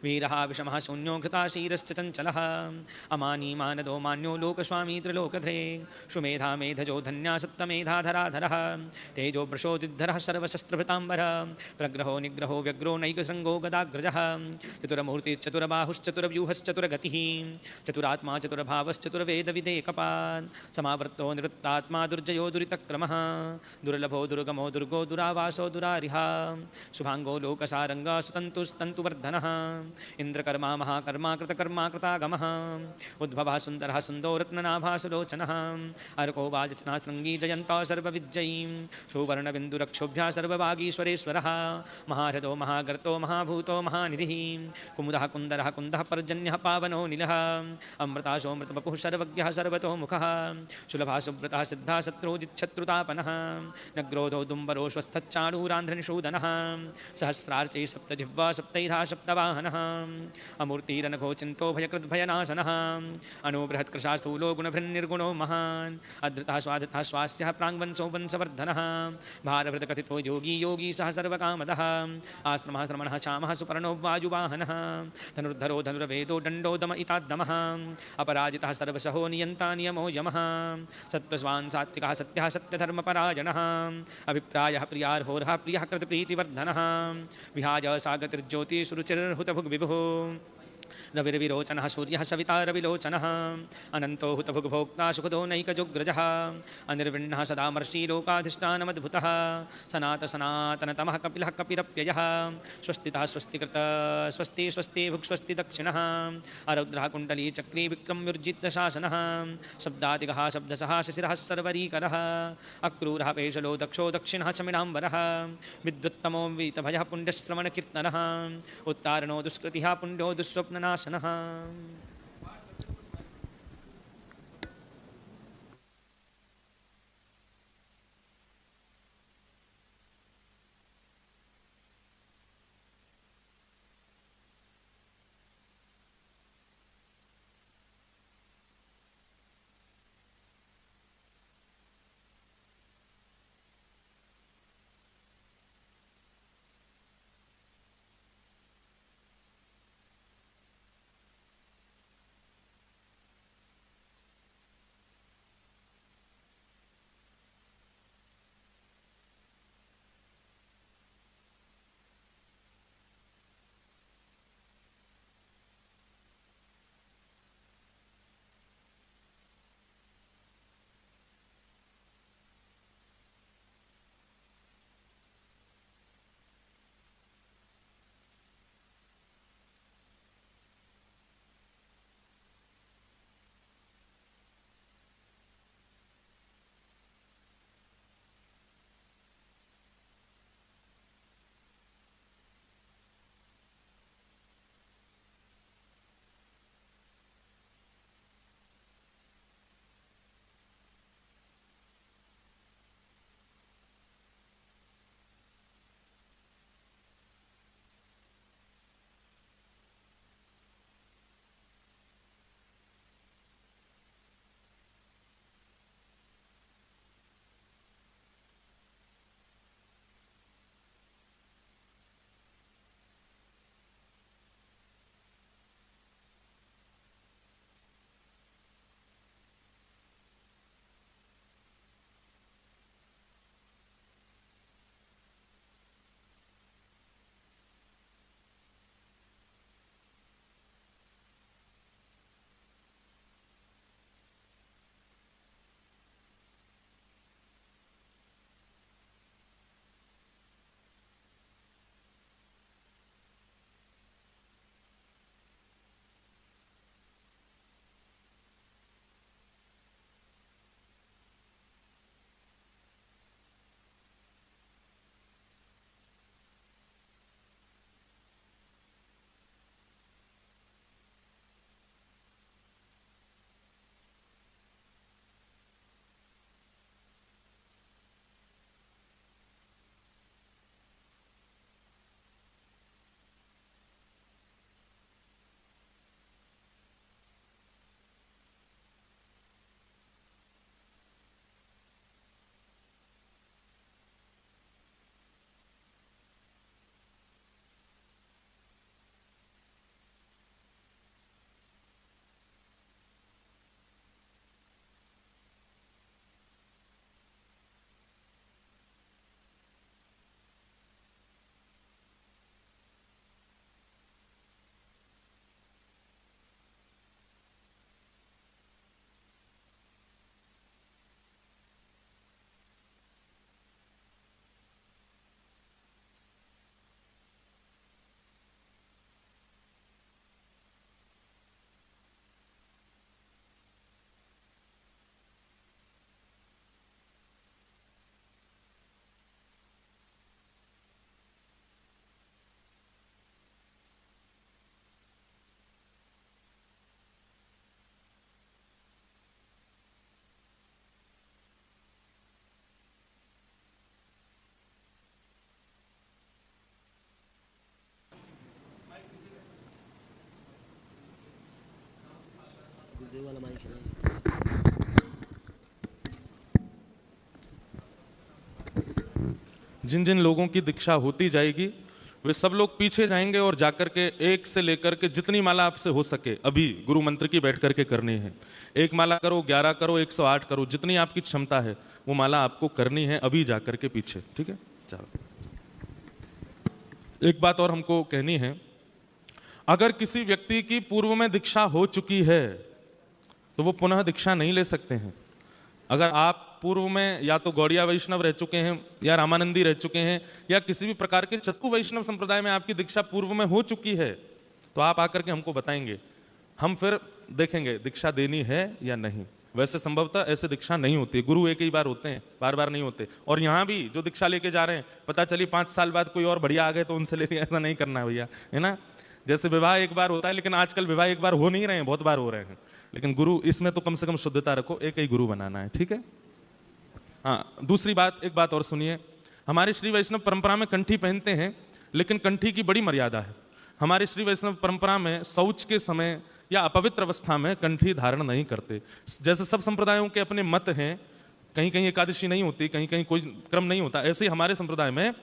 वीरः विषमः शून्यो घृताशीरश्च चञ्चलः अमानी मानदो मान्यो लोकस्वामी त्रिलोकधरे सुमेधा मेधजो धन्या सप्तमेधाधराधरः तेजो वृषोदिद्धरः सर्वशस्त्रभृताम्बरः प्रग्रहो निग्रहो व्यग्रो नैकशृङ्गो गदाग्रजः चतुरमूर्तिश्चतुरबाहुश्चतुरव्यूहश्चतुरगतिः चतुरात्मा चतुर्भावश्चतुर्वेदविदेकपान् समावर्तो निवृत्तात्मा दुर्जयो दुरितक्रमः दुर्लभो दुर्गमो दुर्गो दुरावासो दुरारिहा शुभाङ्गो लोकसारङ्गा सुतन्तुस्तन्तुवर्धनः इन्द्रकर्मा महाकर्मा कृतकर्मा कृतागमः उद्भवः सुन्दरः सुन्दो रत्ननाभा सुलोचनः अर्को वाजचना शृङ्गी जयन्ता सर्वविजयीं सुवर्णबिन्दुरक्षोभ्यः सर्वभागीश्वरेश्वरः महारथो महागर्तो महाभूतो महानिधिः कुमुदः कुन्दरः कुन्दः पर्जन्यः पावनो नीलः अमृताशोऽमृतवपुः सर्वज्ञः सर्वतोमुखः सुलभा सुव्रता सिद्धा शत्रुजिच्छत्रुतापनः न क्रोधो दुम्बरो स्वस्थच्चाणूरान्ध्रनिषूदनः सहस्रार्चै सप्तजिह्वा सप्तैधा सप्तवाहनः अमूर्तिरनघो चिन्तो भयकृद्भयनाशनः अणुबृहत्कृशा स्थूलो गुणभृन्निर्गुणो महान् अधृतः स्वाधृतः स्वास्यः प्राङ्वंशो वंशवर्धनः भारभृतकथितो योगी योगी सः सर्वकामदः आश्रमः श्रमणः श्यामः सुपर्णो वायुवाहनः धनुर्धरो धनुर्वेदो दण्डो दम इताद्दमः अपराजितः सर्वशहो नियन्ता नियमो यमः सत्त्वस्वान् सात्विकः सत्यः सत्यधर्मपरायणः अभिप्रायः प्रियार्होरः प्रियः कृतप्रीतिवर्धनः विहाय सागतिर्ज्योतिषुरुचिर्हुतभुग्विभुः रविर्विरोचनः सूर्यः सविता रविलोचनः अनन्तो हुतभुग्भोक्ता सुखदो नैकजोग्रजः अनिर्विण्णः सदा मर्षि लोकाधिष्ठानमद्भुतः सनातनतमः कपिलः कपिरप्ययः स्वस्तितः स्वस्तिकृत स्वस्ति स्वस्ति भुक्स्वस्ति दक्षिणः अरौद्रः कुण्डली चक्री विक्रम्युर्जितशासनः शब्दातिगः शब्दसः शिशिरः सर्वरीकरः अक्रूरः पेशलो दक्षो दक्षिणः चमिनाम्बरः विद्युत्तमो वीतभयः पुण्यश्रवणकीर्तनः उत्तारणो दुष्कृतिः पुण्यो दुःस्वप्ननाशनः।
जिन जिन लोगों की दीक्षा होती जाएगी वे सब लोग पीछे जाएंगे और जाकर के एक से लेकर के जितनी माला आपसे हो सके अभी गुरु मंत्र की बैठ करके करनी है। 1 माला करो, 11 करो, 108 करो, जितनी आपकी क्षमता है वो माला आपको करनी है अभी जाकर के पीछे। ठीक है, चलो। एक बात और हमको कहनी है, अगर किसी व्यक्ति की पूर्व में दीक्षा हो चुकी है तो वो पुनः दीक्षा नहीं ले सकते हैं। अगर आप पूर्व में या तो गौड़िया वैष्णव रह चुके हैं या रामानंदी रह चुके हैं या किसी भी प्रकार के चतु वैष्णव संप्रदाय में आपकी दीक्षा पूर्व में हो चुकी है तो आप आकर के हमको बताएंगे, हम फिर देखेंगे दीक्षा देनी है या नहीं। वैसे संभवतः ऐसे दीक्षा नहीं होती, गुरु एक ही बार होते हैं, बार बार नहीं होते। और यहाँ भी जो दीक्षा लेके जा रहे हैं, पता चली 5 साल बाद कोई और बढ़िया आ गए तो उनसे ले लिया, ऐसा नहीं करना है भैया, है ना। जैसे विवाह एक बार होता है, लेकिन आजकल विवाह एक बार हो नहीं रहे हैं, बहुत बार हो रहे हैं। लेकिन गुरु इसमें तो कम से कम शुद्धता रखो, एक ही गुरु बनाना है। ठीक है। हाँ, दूसरी बात, एक बात और सुनिए, हमारी श्री वैष्णव परंपरा में कंठी पहनते हैं, लेकिन कंठी की बड़ी मर्यादा है। हमारी श्री वैष्णव परंपरा में शौच के समय या अपवित्र अवस्था में कंठी धारण नहीं करते। जैसे सब संप्रदायों के अपने मत हैं, कहीं कहीं एकादशी नहीं होती, कहीं कहीं कोई क्रम नहीं होता, ऐसे ही हमारे संप्रदाय में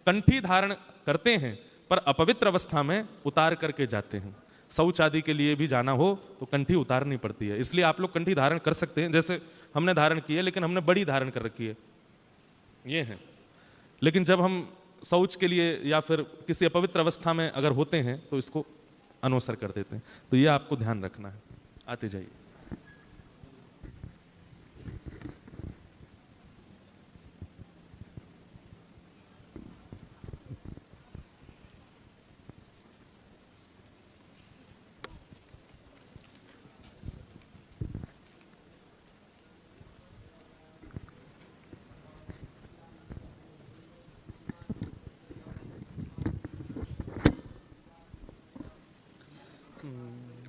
कंठी धारण करते हैं पर अपवित्र अवस्था में उतार करके जाते हैं। शौच आदि के लिए भी जाना हो तो कंठी उतारनी पड़ती है, इसलिए आप लोग कंठी धारण कर सकते हैं, जैसे हमने धारण की है, लेकिन हमने बड़ी धारण कर रखी है, ये है। लेकिन जब हम शौच के लिए या फिर किसी अपवित्र अवस्था में अगर होते हैं तो इसको अनवसर कर देते हैं, तो ये आपको ध्यान रखना है। आते जाइए।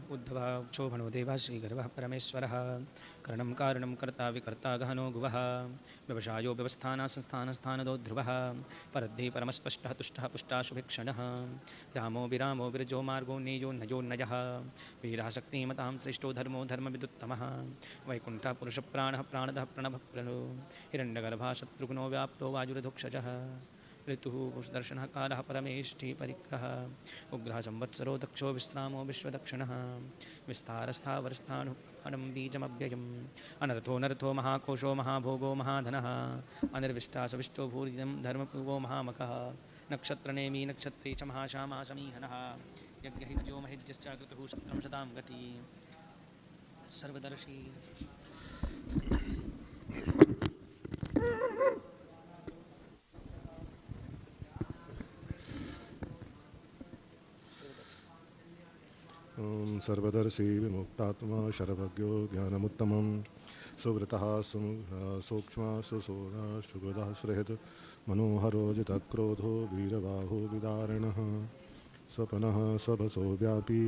उद्धव क्षोभणो देवः श्रीगर्वः परमेश्वरः करणं कारणं कर्ता विकर्ता गहनो गुवः व्यवसायो व्यवस्थाना संस्थानस्थानदो ध्रुवः परद्धि परमस्पष्टः तुष्टः पुष्टाशुभिक्षणः रामो विरामो विरजो मार्गो नेयो नयो नयः वीरः शक्तिमतां श्रेष्ठो धर्मो धर्मविदुत्तमः वैकुण्ठः पुरुषप्राणः प्राणदः प्रणवः प्रणो हिरण्यगर्भः शत्रुघ्नो व्याप्तो वायुरधोक्षजः ऋतुः पुरुषदर्शनः कालः परमेष्ठी परिग्रहः उग्रः संवत्सरो दक्षो विश्रामो विश्वदक्षिणः विस्तारस्थावरस्थानुपानं बीजमव्ययम् अनर्थो नर्थो महाकोशो महाभोगो महाधनः अनिर्विष्टासविष्टो भूरिदं धर्मपूर्वो महामखः नक्षत्रनेमी नक्षत्री च महाश्यामा समीहनः यज्ञहिज्यो महिज्यश्च क्रतुः शत्रं शतां गति सर्वदर्शी
सर्वदर्शी विमुक्तात्मा शरभज्ञो ज्ञानमुत्तमं सुव्रतः सूक्ष्मा सुसोना सुहृदः सुहृद मनोहरो जितक्रोधो वीरबाहो विदारणः स्वपनः स्वभसो व्यापी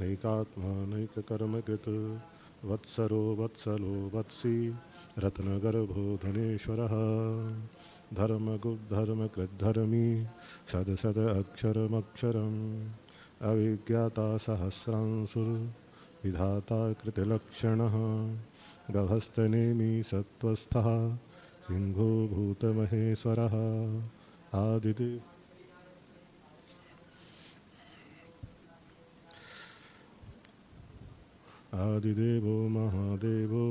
नैकात्मा नैककर्मकृत् वत्सरो वत्सलो वत्सी रत्नगर्भो धनेश्वरः धर्मगुद्धर्मकृद्धर्मी सदसद अक्षरमक्षरम् अविज्ञाता सहस्रांशुर्विधाता कृतिलक्षणः गभस्तनेमी सत्त्वस्थः सिंहो भूतमहेश्वरः आदिदेवो महादेवो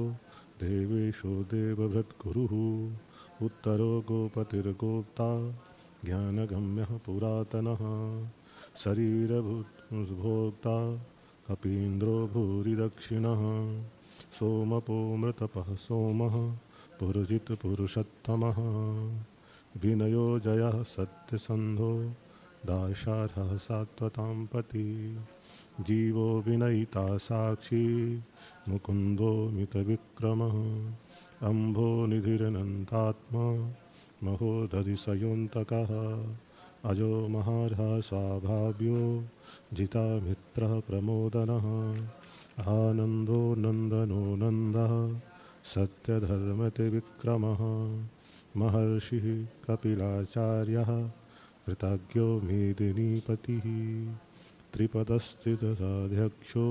देवेशो देवभृद्गुरुः उत्तरो गोपतिर्गोप्ता ज्ञानगम्यः पुरातनः शरीरभोक्ता कपीन्द्रो भूरिदक्षिणः सोमपो मृतपः सोमः पुरुजितपुरुषोत्तमः विनयो जयः सत्यसन्धो दाशार्हः सात्वतां पति जीवो विनयिता साक्षी मुकुन्दो मितविक्रमः अम्भो निधिरनन्तात्मा महोदधिसयोऽन्तकः अजो महार्हा स्वाभाव्यो जिता मित्रः प्रमोदनः आनन्दो नन्दनो नन्दः सत्यधर्मतिविक्रमः महर्षिः कपिलाचार्यः कृतज्ञो मेदिनीपतिः त्रिपदस्थितसाध्यक्षो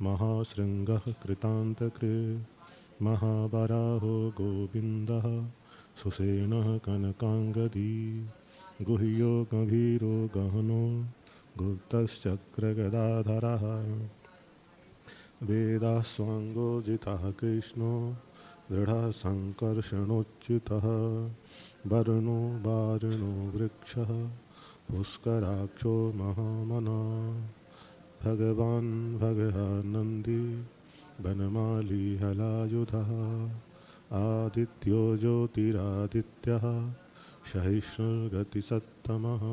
महाशृङ्गः कृतान्तकृत् महावराहो गोविन्दः सुसेनः कनकाङ्गदी गुह्यो गभीरो गहनो गुप्तश्चक्रगदाधरः वेदास्वाङ्गोजितः कृष्णो दृढः सङ्कर्षणोच्युतः वर्णो वारुणो वृक्षः पुष्कराक्षो महामना भगवान् भगवानन्दी वनमाली हलायुधः आदित्यो ज्योतिरादित्यः सहिष्णुर्गतिसत्तमः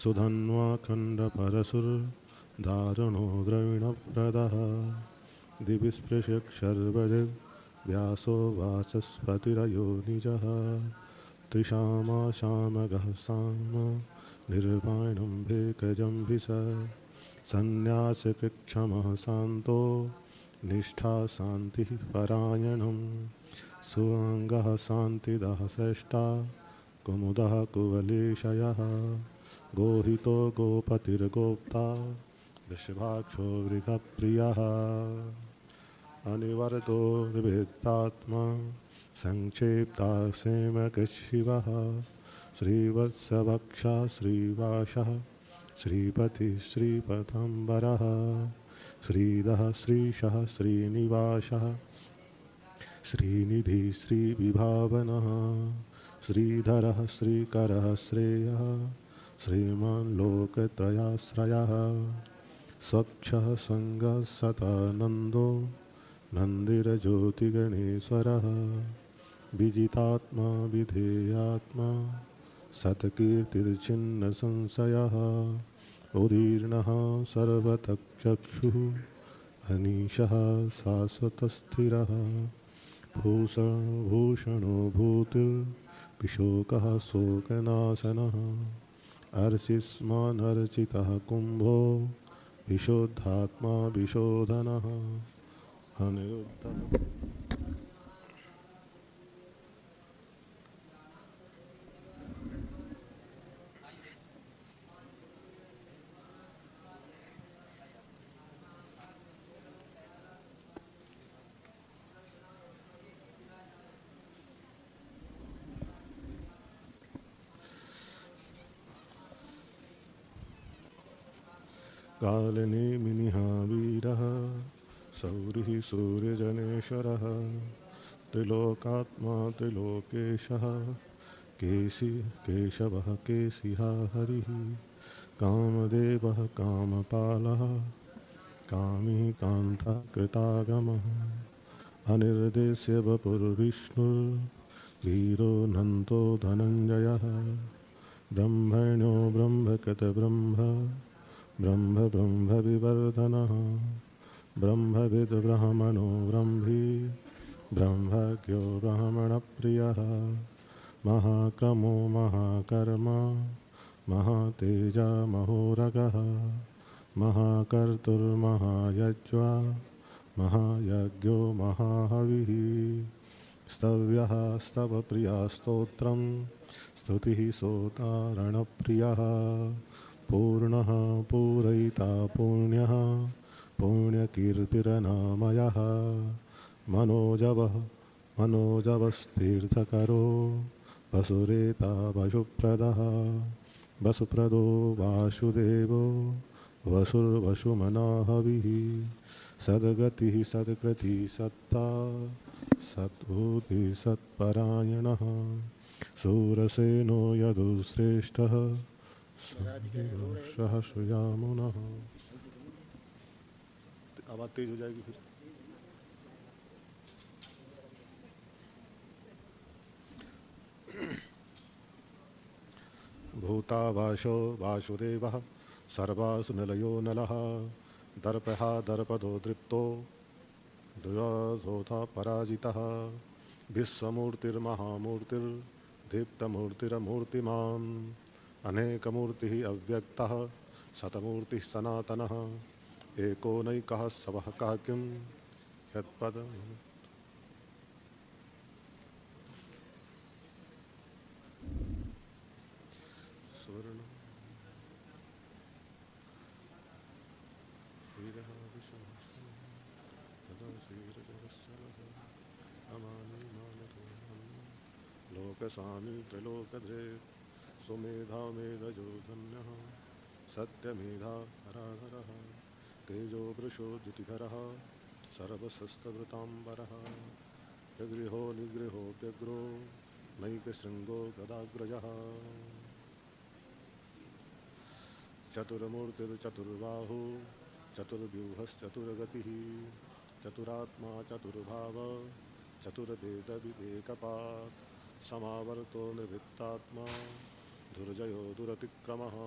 सुधन्वाखण्डपरशुर्दारुणो द्रविणप्रदः दिवि स्पृशक्षर्वजग् व्यासो वाचस्पतिरयो निजः त्रिशामाशामगः साम निर्वाणं भेकजम्भिष सन्न्यासकृक्षमः शान्तो निष्ठा शान्तिः परायणं सुअङ्गः शान्तिदः श्रेष्ठा कुमुदः कुवलेशयः गोहितो गोपतिर्गोप्ता वृषभाक्षो वृषप्रियः अनिवर्तो निर्वेदात्मा संक्षेप्तासेमकृशिवः श्रीवत्सवक्षा श्रीवासः श्रीपतिः श्रीपताम्बरः श्रीधः श्रीशः श्रीनिवासः श्रीनिधि श्रीविभावनः श्रीधरः श्रीकरः श्रेयः श्रीमान् लोकत्रयाश्रयः स्वक्षः सङ्गः सतानन्दो नन्दिरज्योतिगणेश्वरः विजितात्मा विधेयात्मा सत्कीर्तिर्छिन्नसंशयः उदीर्णः सर्वतक्षुः अनीशः शाश्वतस्थिरः भूषणो भूतिर्विशोकः शोकनाशनः अर्चिस्मानर्चितः कुम्भो विशोधात्मा विशोधनः अनिरुद्धः कालनेमिनिः वीरः सौरिः सूर्यजनेश्वरः त्रिलोकात्मा त्रिलोकेशः केशवः केशिः हरिः कामदेवः कामपालः कामी कान्ता कृतागमः अनिर्देश्य वपुर्विष्णुर्वीरो नन्तो धनञ्जयः ब्रह्मण्यो ब्रह्मकृतब्रह्म ब्रह्मविवर्धनः ब्रह्मविद् ब्रह्मणो ब्रह्मी ब्रह्मज्ञो ब्रह्मणप्रियः महाक्रमो महाकर्मा महातेजा महोरगः महाकर्तुर्महायज्वा महायज्ञो महाहविः स्तव्यः स्तवप्रिया स्तोत्रं स्तुतिः सोतारणप्रियः पूर्णः पूरयिता पुण्यः पुण्यकीर्तिरनामयः मनोजवस्तीर्थकरो वसुरेता वसुप्रदः वसुप्रदो वासुदेवो वसुर्वसुमनाहविः सद्गतिः सद्कृतिः सत्ता सद्बुद्धिः सत्परायणः शूरसेनो यदुश्रेष्ठः सहस्रयामुनः। आवाज तेज हो जाएगी फिर। भूतावाशो वासुदेवः सर्वासु निलयो नलः दर्पः दर्पदो दृप्तो दुर्योधोऽथ पराजितः विश्वमूर्तिर्महामूर्तिर्दीप्तमूर्तिरमूर्तिमान् अनेकमूर्तिः अव्यक्तः शतमूर्तिः सनातनः एको नैकः सवः काकिं यत्पद स्वर्ण वीरः विष्णुः निश्चलः अमानि मानतो लोकस्वामी त्रैलोकधृ सुमेधामेधजो धन्यः सत्यमेधा हराधरः तेजो वृषो द्युतिधरः सर्वशस्त्रवृताम्बरः विगृहो निगृहो व्यग्रो नैकशृङ्गो गदाग्रजः चतुर्मूर्तिर्चतुर्बाहु चतुर्व्यूहश्चतुर्गतिः चतुरात्मा चतुर्भाव चतुर्वेदविवेकपात् समावर्तो निवृत्तात्मा दुर्जयो दुरतिक्रमः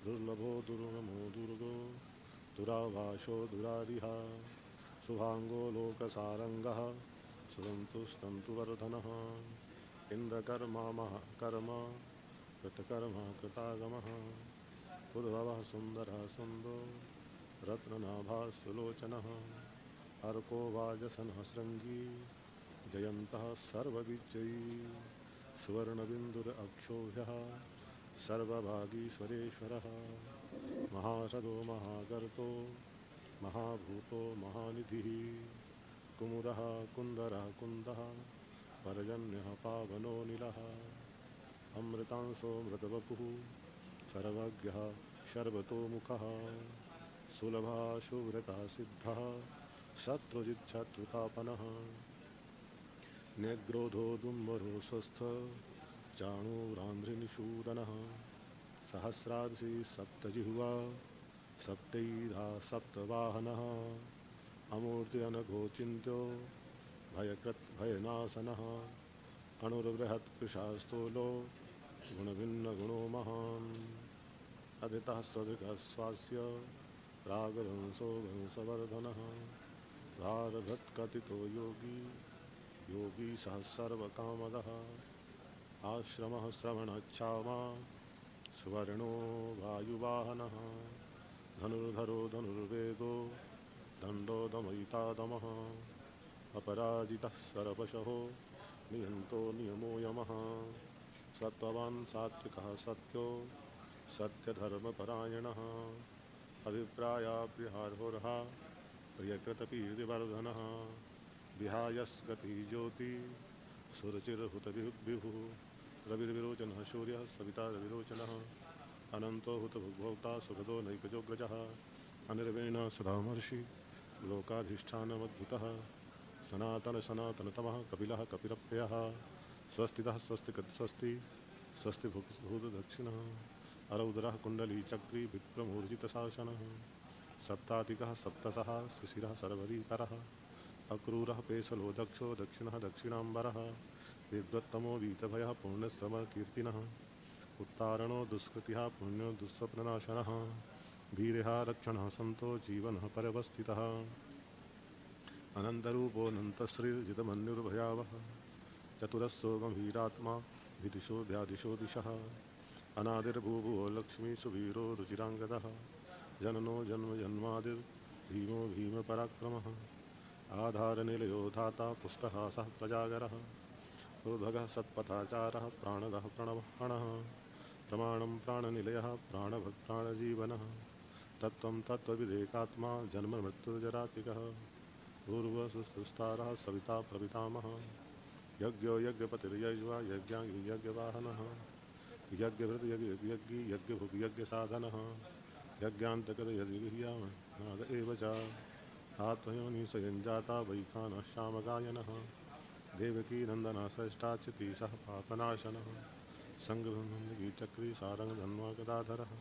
दुर्लभो दुर्गमो दुर्गो दुराभाषो दुरारिः शुभांगो लोकसारंगः सुरन्तुस्तन्तुवर्धनः इन्द्रकर्मा महाकर्मा कृतकर्मा कृतागमः उद्भवः सुन्दरः सुन्दो रत्ननाभा सुलोचनः अर्को वाजसनः शृङ्गी जयन्तः सर्वविजयी सुवर्णबिन्दुरक्षोभ्यः सर्वभागीश्वरेश्वरः महारथो महागर्तो महाभूतो महानिधिः कुमुदः कुन्दरः कुन्दः पर्जन्यः पावनो नीलः अमृतांशो मृतवपुः सर्वज्ञः शर्वतोमुखः सुलभः शुभ्रतः सिद्धः शत्रुजिच्छत्रुतापनः न्यग्रोधो दुम्बरो स्वस्थ चाणूरान्ध्रिनिषूदनः सहस्रांशी सप्तजिह्वा सप्तैधा सप्तवाहनः अमूर्त्यनघोचिन्त्यो भयकृत् भयनाशनः अणुर्बृहत्कृशास्तूलो गुणभिन्नगुणो महान् अदितः स्वधिकः स्वास्य रागवंशो वंशवर्धनः भारभृत्कथितो योगी योगी सः सर्वकामदः आश्रमः श्रवणच्छामा सुवर्णो वायुवाहनः धनुर्धरो धनुर्वेदो दण्डो दमयिता दमः अपराजितः सर्वशः नियन्तो नियमो यमः सत्त्ववान् सात्विकः सत्यो सत्यधर्मपरायणः अभिप्रायाप्रिहार्होरः प्रियकृतकीर्तिवर्धनः विहायस्गति ज्योति सुरचिरहुतविभुः रविर्विरोचनः सूर्यः सविता रविरोचनः अनन्तो हुतभुग्भोक्ता सुखदो नैकजोग्रजः अनिर्वेण सदामर्षि लोकाधिष्ठानमद्भुतः सनातनसनातनतमः कपिलः कपिलप्रियः स्वस्तितः स्वस्ति स्वस्ति भूतदक्षिणः अरौदरः कुण्डलीचक्री विप्रमूर्जितशासनः सप्तातिकः सप्तसः शिशिरः सर्वरीकरः अक्रूरः पेशलो दक्षो दक्षिणः दक्षिणाम्बरः विद्वत्तमो वीतभयः पुण्यश्रमकीर्तिनः उत्तारणो दुष्कृतिः पुण्यो दुःस्वप्ननाशनः वीरः रक्षणः सन्तो जीवनः परवस्थितः अनन्तरूपोऽनन्तश्रीर्जितमन्युर्भयावः चतुरस्सो गम्भीरात्मा विदिशो व्यादिशो दिशः अनादिर्भूभुवो लक्ष्मी सुवीरो रुचिराङ्गदः जननो जन्मजन्मादिर्भीमो भीमपराक्रमः आधारनिलयो धाता पुष्पहासः प्रजागरः उद्भगः सत्पथाचारः प्राणदः प्रणवः प्रमाणं प्राणनिलयः प्राणभक्प्राणजीवनः तत्त्वं तत्त्वविदेकात्मा जन्ममृत्युजरातिकः पूर्वसुस्तारः सविता प्रपितामहः यज्ञो यज्ञपतिर्यज्वा यज्ञाङ्गियज्ञवाहनः यज्ञभृद्यज्ञी यज्ञभुग्यज्ञसाधनः यज्ञान्तकरयज्ञाद एव च आत्मयोनि स्वयञ्जाता वैखानः श्यामगायनः देवकी नन्दनः षष्ठाच्युतिसः पापनाशनः सङ्गचक्री सारङ्गधन्वा गदाधरः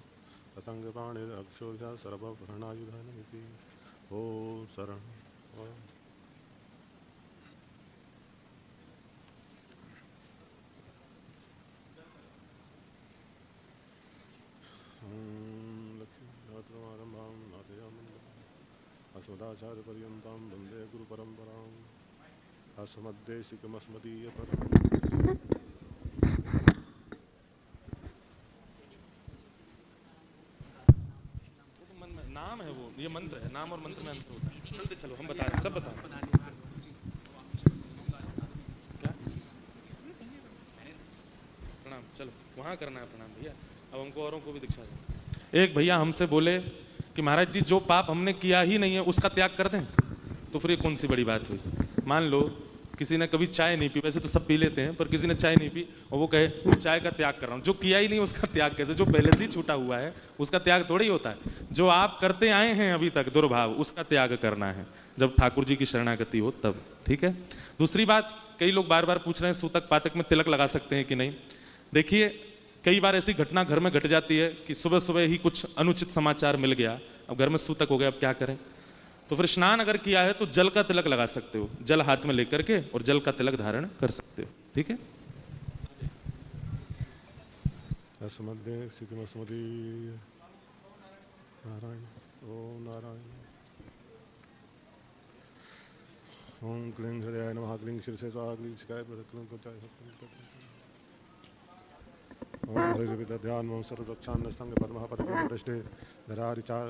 प्रसङ्गपाणिरक्षोभ्यः सर्वभरणायुधनमिति ॐ शरणं लक्ष्मीनाथमारम्भां नाथयामन्दम् अस्मदाचार्यपर्यन्तां वन्दे गुरुपरम्पराम् अस्मद्देशिकमस्मदीयपरम्
नाम है वो, ये मंत्र है, नाम और मंत्र में अंतर होता है। चलते चलो, हम बता रहे हैं, सब बता रहे हैं। क्या प्रणाम, चलो वहाँ करना है प्रणाम भैया। अब हमको औरों को भी दीक्षा दें। एक भैया हमसे बोले कि महाराज जी जो पाप हमने किया ही नहीं है उसका त्याग कर दें। तो फिर ये कौन सी बड़ी बात हुई? मान लो किसी ने कभी चाय नहीं पी, वैसे तो सब पी लेते हैं, पर किसी ने चाय नहीं पी और वो कहे मैं चाय का त्याग कर रहा हूँ। जो किया ही नहीं उसका त्याग कैसे? जो पहले से ही छूटा हुआ है उसका त्याग थोड़ी होता है। जो आप करते आए हैं अभी तक दुर्भाव, उसका त्याग करना है जब ठाकुर जी की शरणागति हो तब। ठीक है। दूसरी बात, कई लोग बार बार पूछ रहे हैं सूतक पातक में तिलक लगा सकते हैं कि नहीं। देखिए, कई बार ऐसी घटना घर में घट जाती है कि सुबह सुबह ही कुछ अनुचित समाचार मिल गया, अब घर में सूतक हो गया, अब क्या करें? तो फिर स्नान अगर किया है तो जल का तिलक लगा सकते हो, जल हाथ में लेकर के और जल का तिलक धारण कर सकते हो। ठीक है।
अस्मद्ये स्थितिमस्मदी नारायण। ओम नारायण। ओम क्लीं हृदयाय नमः। क्लीं शीर्षे स्वाहा। क्लीं शिखाय क्लीं कुचाय। ओम हरिर्विदध्यान सर्वरक्षान्नस्तंग पद्मः पदके पृष्ठे धरारिचार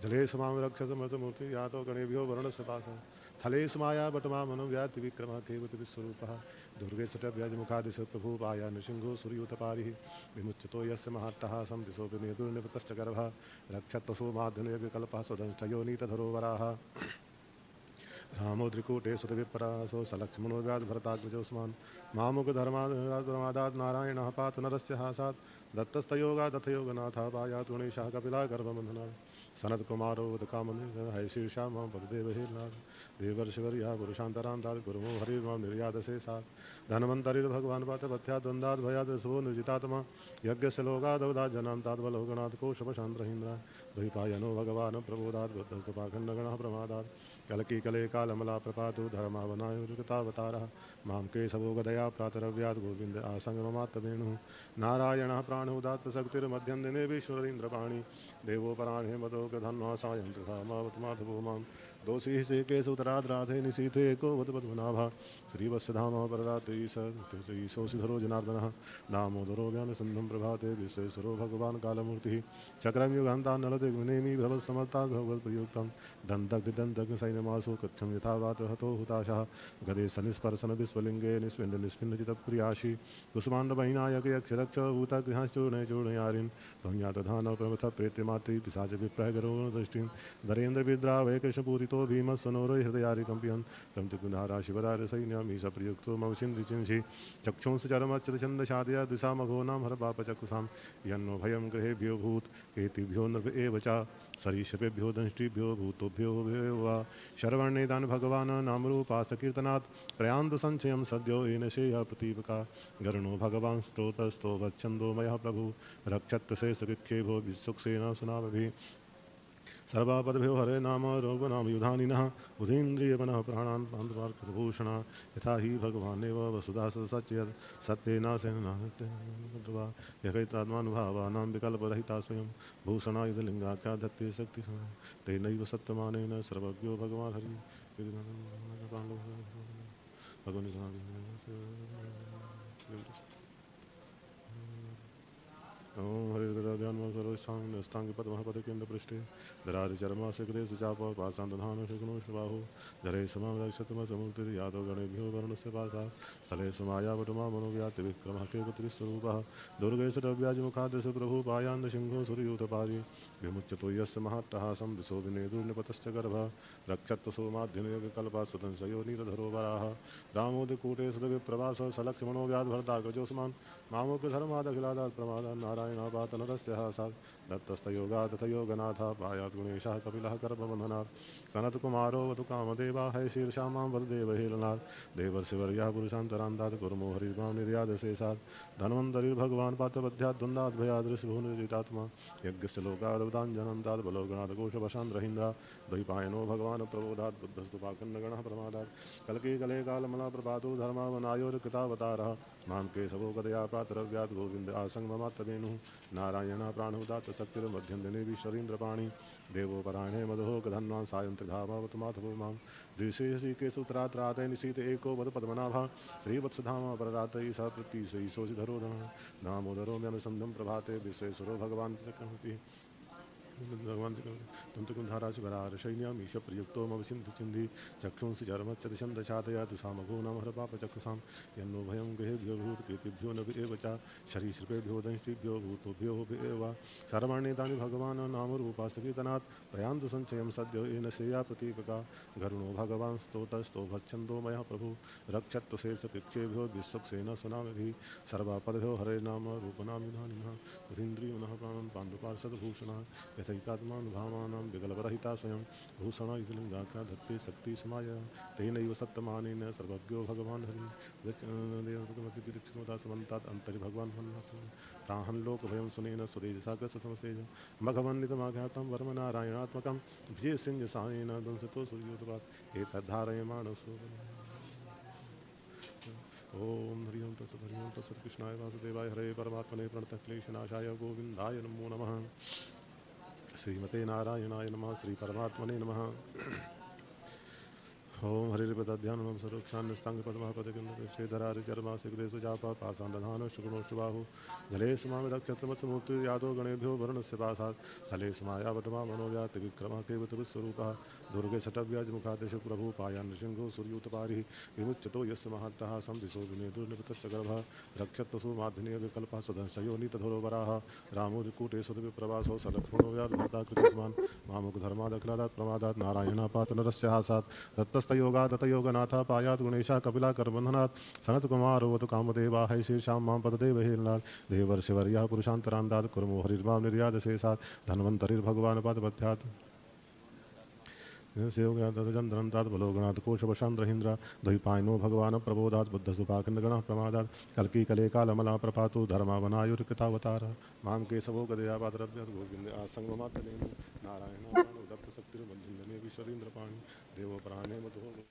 जले समाम रक्षसमर्थमूर्ति यातो गणेभ्यो वरुणस्य पासः थले समाया बटमा मनोव्याति विक्रमः केवति विश्वरूपः दुर्गे सटव्याजमुखादिश प्रभु पाया नृसिंहो सूर्योतपारिः विमुच्यतो यस्य महाट्टहासं दिशो विनेदुर्निपतश्च गर्भः रक्षत्वसो माध्यनयज्ञकल्पः स्वदंष्टयो नीतधरो वराः रामोद्रिकूटे सुतविप्रासो सलक्ष्मणो व्याधभरताग्रजोस्मान् मामुकधर्मादात् नारायणः पातु नरस्य हासात् दत्तस्तयोगा दत्तयोगनाथः पायातु गणेशः कपिला गर्भबन्धनात् सनत्कुमारो वदकामनि है शीर्षा मां पददेवहीर्नाथ देवर्षिवर्या पुरुषान्तरान्तात् गुरुमो हरिर्मां निर्यादसे सात् धन्वन्तरिर्भगवान् पातपथ्यात् द्वन्द्वात् भयात् शुभो निर्जितात्मा यज्ञस्य लोकादवदात् जनान्तात् बलोगणात् कोशपशान्तरहेन्द्रात् द्वैपायनो भगवान् प्रबोधात् बुद्धस्तुपाखण्डगणः प्रमादात् कलकी कले कालमला प्रपातु धर्मावनायुर्गतावतारः मां केशवो गदया प्रातरव्यात् गोविन्द आसङ्गममात्तवेणुः नारायणः प्राणोदात्तशक्तिर्मध्यं दिने विश्वरीन्द्रपाणि देवो पराणे मदोगधन्वा सायं तथा मावतमाधवो मां दोषी से केशोत्तराद्राधे निशीथे एको वदपद्मनाभा श्रीवत्सधाम परदाते ईशोषिधरो जनार्दनः दामोदरो ज्ञानसिन्धुं प्रभाते विश्वेश्वरो भगवान् कालमूर्तिः चक्रं युगान्तान् नलदिग्नेमि भगवत्समर्तात् भगवत्प्रयुक्तं दन्तग्दिदन्तग्सैन्यमासो कक्षं यथा वातो हतो हुताशः गदे सनिस्पर्शन विश्वलिङ्गे निस्पिण्डचितप्रियाशी कुसुमाण्डवैनायक यक्षरक्ष भूतगृहश्चूर्णे चूर्णयारिन् त्वं प्रमथ प्रेत्यमात्री पिशाच विप्रहगरो दृष्टिं धरेन्द्रविद्रावय कृष्णपूरितो भीमस्वनोरो हृदयारिकम्पियन् तं तिकुन्धारा शिवदारसैन्यमीश प्रयुक्तो मवशिन्द्रिचिंसि चक्षुंस चरमच्युतछन्दशादया दिशामघो नाम हरपापचक्षुषां यन्नो भयं गृहेभ्यो भूत् केतिभ्यो नृप एव च सरीसृपेभ्यो दंष्टिभ्यो भूतोभ्यो वा शर्वण्येतान् भगवान् नामरूपास्तकीर्तनात् प्रयान्तु संशयं सद्यो येन शेयः प्रतीपका गरुणो भगवान् स्तोतस्तो वच्छन्दो मयः प्रभु रक्षत्से सुविक्षेभो विसुक्षेण सुनामभिः सर्वापद्भ्यो हरे नाम रोगनाम युधानिनः बुधीन्द्रियमनः प्राणान् पान्तपार्कभूषणा यथा हि भगवानेव वसुधा सच्यत् सत्येनासेनवा यकैतात्मानुभावानां विकल्परहिता स्वयं भूषणा युधलिङ्गाख्या धत्ते शक्ति तेनैव सत्यमानेन सर्वज्ञो भगवान् हरि ओम हरिर्गदाध्यान्मसरोष्ठांग पद्मः पदकेन्द्रपृष्ठे दरारिचर्मास्य कृते सुचाप पाशान्तधान शुक्नो शुभाहो जरे समां रक्षतमसमूर्तिर् यादव गणेभ्यो वरुणस्य पाशात् स्थले समायावटुमा मनोव्याति विक्रमः केवतिस्वरूपः दुर्गे सटव्याजमुखादश प्रभु पायान् सिंहो सूर्यूतपारि विमुच्यतो यस्य महाट्टहासं दिशो विनेदुर्निपतश्च गर्भः रक्षत्वसो माध्यनयज्ञकल्पः सुतंशयो नीतधरो वराः रामोदकूटे सुतविप्रवासः सलक्ष्मणो व्याधभरताग्रजोऽस्मान् मामुकधर्मादखिलादात् प्रमादान् नारायणापात नरस्य हासात् दत्तस्तयोगा तथयोगनाथा पायात् गुणेशः कपिलः गर्भबन्धनात् सनत्कुमारो वतु कामदेवा है शीर्षा मां वसुदेवहेलनात् देवर्षिवर्यः पुरुषान्तरान्तात् कुर्मो हरिर्मां निर्यादशेषात् धन्वन्तरिर्भगवान् पात्रपथ्यात् द्वन्द्वात् भयात् ऋषिभुनिर्जितात्मा यज्ञस्य लोकादवदाञ्जनन्तात् बलोगणात् कोशवशान्द्रहेन्द्रा द्वैपायनो भगवान् प्रबोधात् बुद्धस्तुपाखण्डगणः प्रमादात् कल्की कले कालमला प्रपातो धर्मावनायोर्कृतावतारः मां केशवो गदया प्रातरव्यात् गोविन्द आसङ्गममात्तवेणुः नारायणः प्राणोदात्त शक्तिर्मध्यं दिने विश्वरीन्द्रपाणि देवो परायणे मदहो गधन्वान् सायं त्रिधामावतमाधवो मां दृशेषिकेशुत्रात्रातय निशीत एको वद पद्मनाभः श्रीवत्सधाम पररातयि स प्रतीशोषिधरो दामोदरो म्यनुसन्धं प्रभाते विश्वेश्वरो भगवान् चक्रवर्तिः भगवान तुंतकुंधाराश भरार शैन्यामीश प्रयुक्तो मम सिंधु चिंधी चक्षुंसि चर्मच्चदिशं दशादयातु सामगो नम हर पाप चक्षुषां यन्नो भयं गहेभ्यो भूत कृतिभ्यो न एव च शरीश्रुपेभ्यो दंष्टिभ्यो भूतोभ्यो एव सर्वाण्येतानि भगवान् नामरूपास्तकीर्तनात् प्रयान्तु संचयं सद्यो येन श्रेया प्रतीपका गरुणो भगवान् स्तोतस्तो भच्छन्दो मया प्रभु रक्षत्तु शेषकृक्षेभ्यो विश्वक्सेन सुनामिभिः सर्वापदभ्यो हरे नाम रूपनामिनानिनः बुधीन्द्रियो नः प्राणं पाण्डुपार्षदभूषणः यथैकात्मानुभावानां विकल्परहिता स्वयं भूषण इति लिङ्गाख्या धत्ते शक्ति समाय तेनैव सत्तमानेन सर्वज्ञो भगवान् हरि दक्षिणता समन्तात् अन्तरि भगवान् प्राहन् लोकभयं सुनेन सुरेजसा समस्तेज मघवन्नितमाघातं वर्मनारायणात्मकं विजयसिंहसायेन दंसतो सूर्योत्पात् एतद्धारयमाणसो ओम हरि ओम तत्सत् हरि ओम तत्सत् कृष्णाय वासुदेवाय हरे परमात्मने प्रणतक्लेशनाशाय गोविन्दाय नमो नमः श्रीमते नारायणाय नमः श्री परमात्मने नमः ओम हरिर्पदध्यानं सर्वक्षान्यस्तांग पद्मः पदकिन्दश्चेधरारिचर्मासिकदेशु जापा पाषाण्डधान शुक्रोष्टबाहु जले स्मामि रक्षत्रमत्समूर्ति यादो गणेभ्यो वरुणस्य पाशात् स्थले स्मायावटमा मनोव्याति विक्रमः केवतविस्वरूपः दुर्गे शतव्याजमुखादेशु प्रभु पाया नृसिंहो सूर्योतपारिः विमुच्यतो यस्य महाट्टहासं दिशो विनेदुर्निपतश्च गर्भः रक्षत्तसु माध्यनियकल्पः सुदंशयो नीतधोरोवराः रामोदिकूटे सुदविप्रवासो सलक्ष्मणो व्याधर्ताकृतिस्मान् मामुकधर्मादखिलादात् प्रमादात् नारायणापातनरस्य हासात् दत्तस्तयोगा दत्तयोगनाथ पायात् गुणेशः कपिला करबन्धनात् सनत्कुमारोऽवतु कामदेवा है शीर्षां मां पददेव हेरनाथ देवर्षिवर्यः पुरुषान्तरान्तात् कुर्मो हरिर्मां निर्यादशेषात् धन्वन्तरिर्भगवान् पादपथ्यात् सेवज्ञातचन्द्रन्तात् बलोगणात् कोशवशान्द्रहेन्द्र द्वैपायनो भगवान् प्रबोधात् बुद्धसुपाखण्डगणः प्रमादात् कल्की कले कालमला प्रपातु धर्मावनायुर्कृतावतारः मां केशवो गदयापादरभ्यः गोविन्द आसङ्गमात्तलेन नारायणापाणो दत्तशक्तिर्बन्धुन्दने ईश्वरीन्द्रपाणि देवो प्राणे मधुः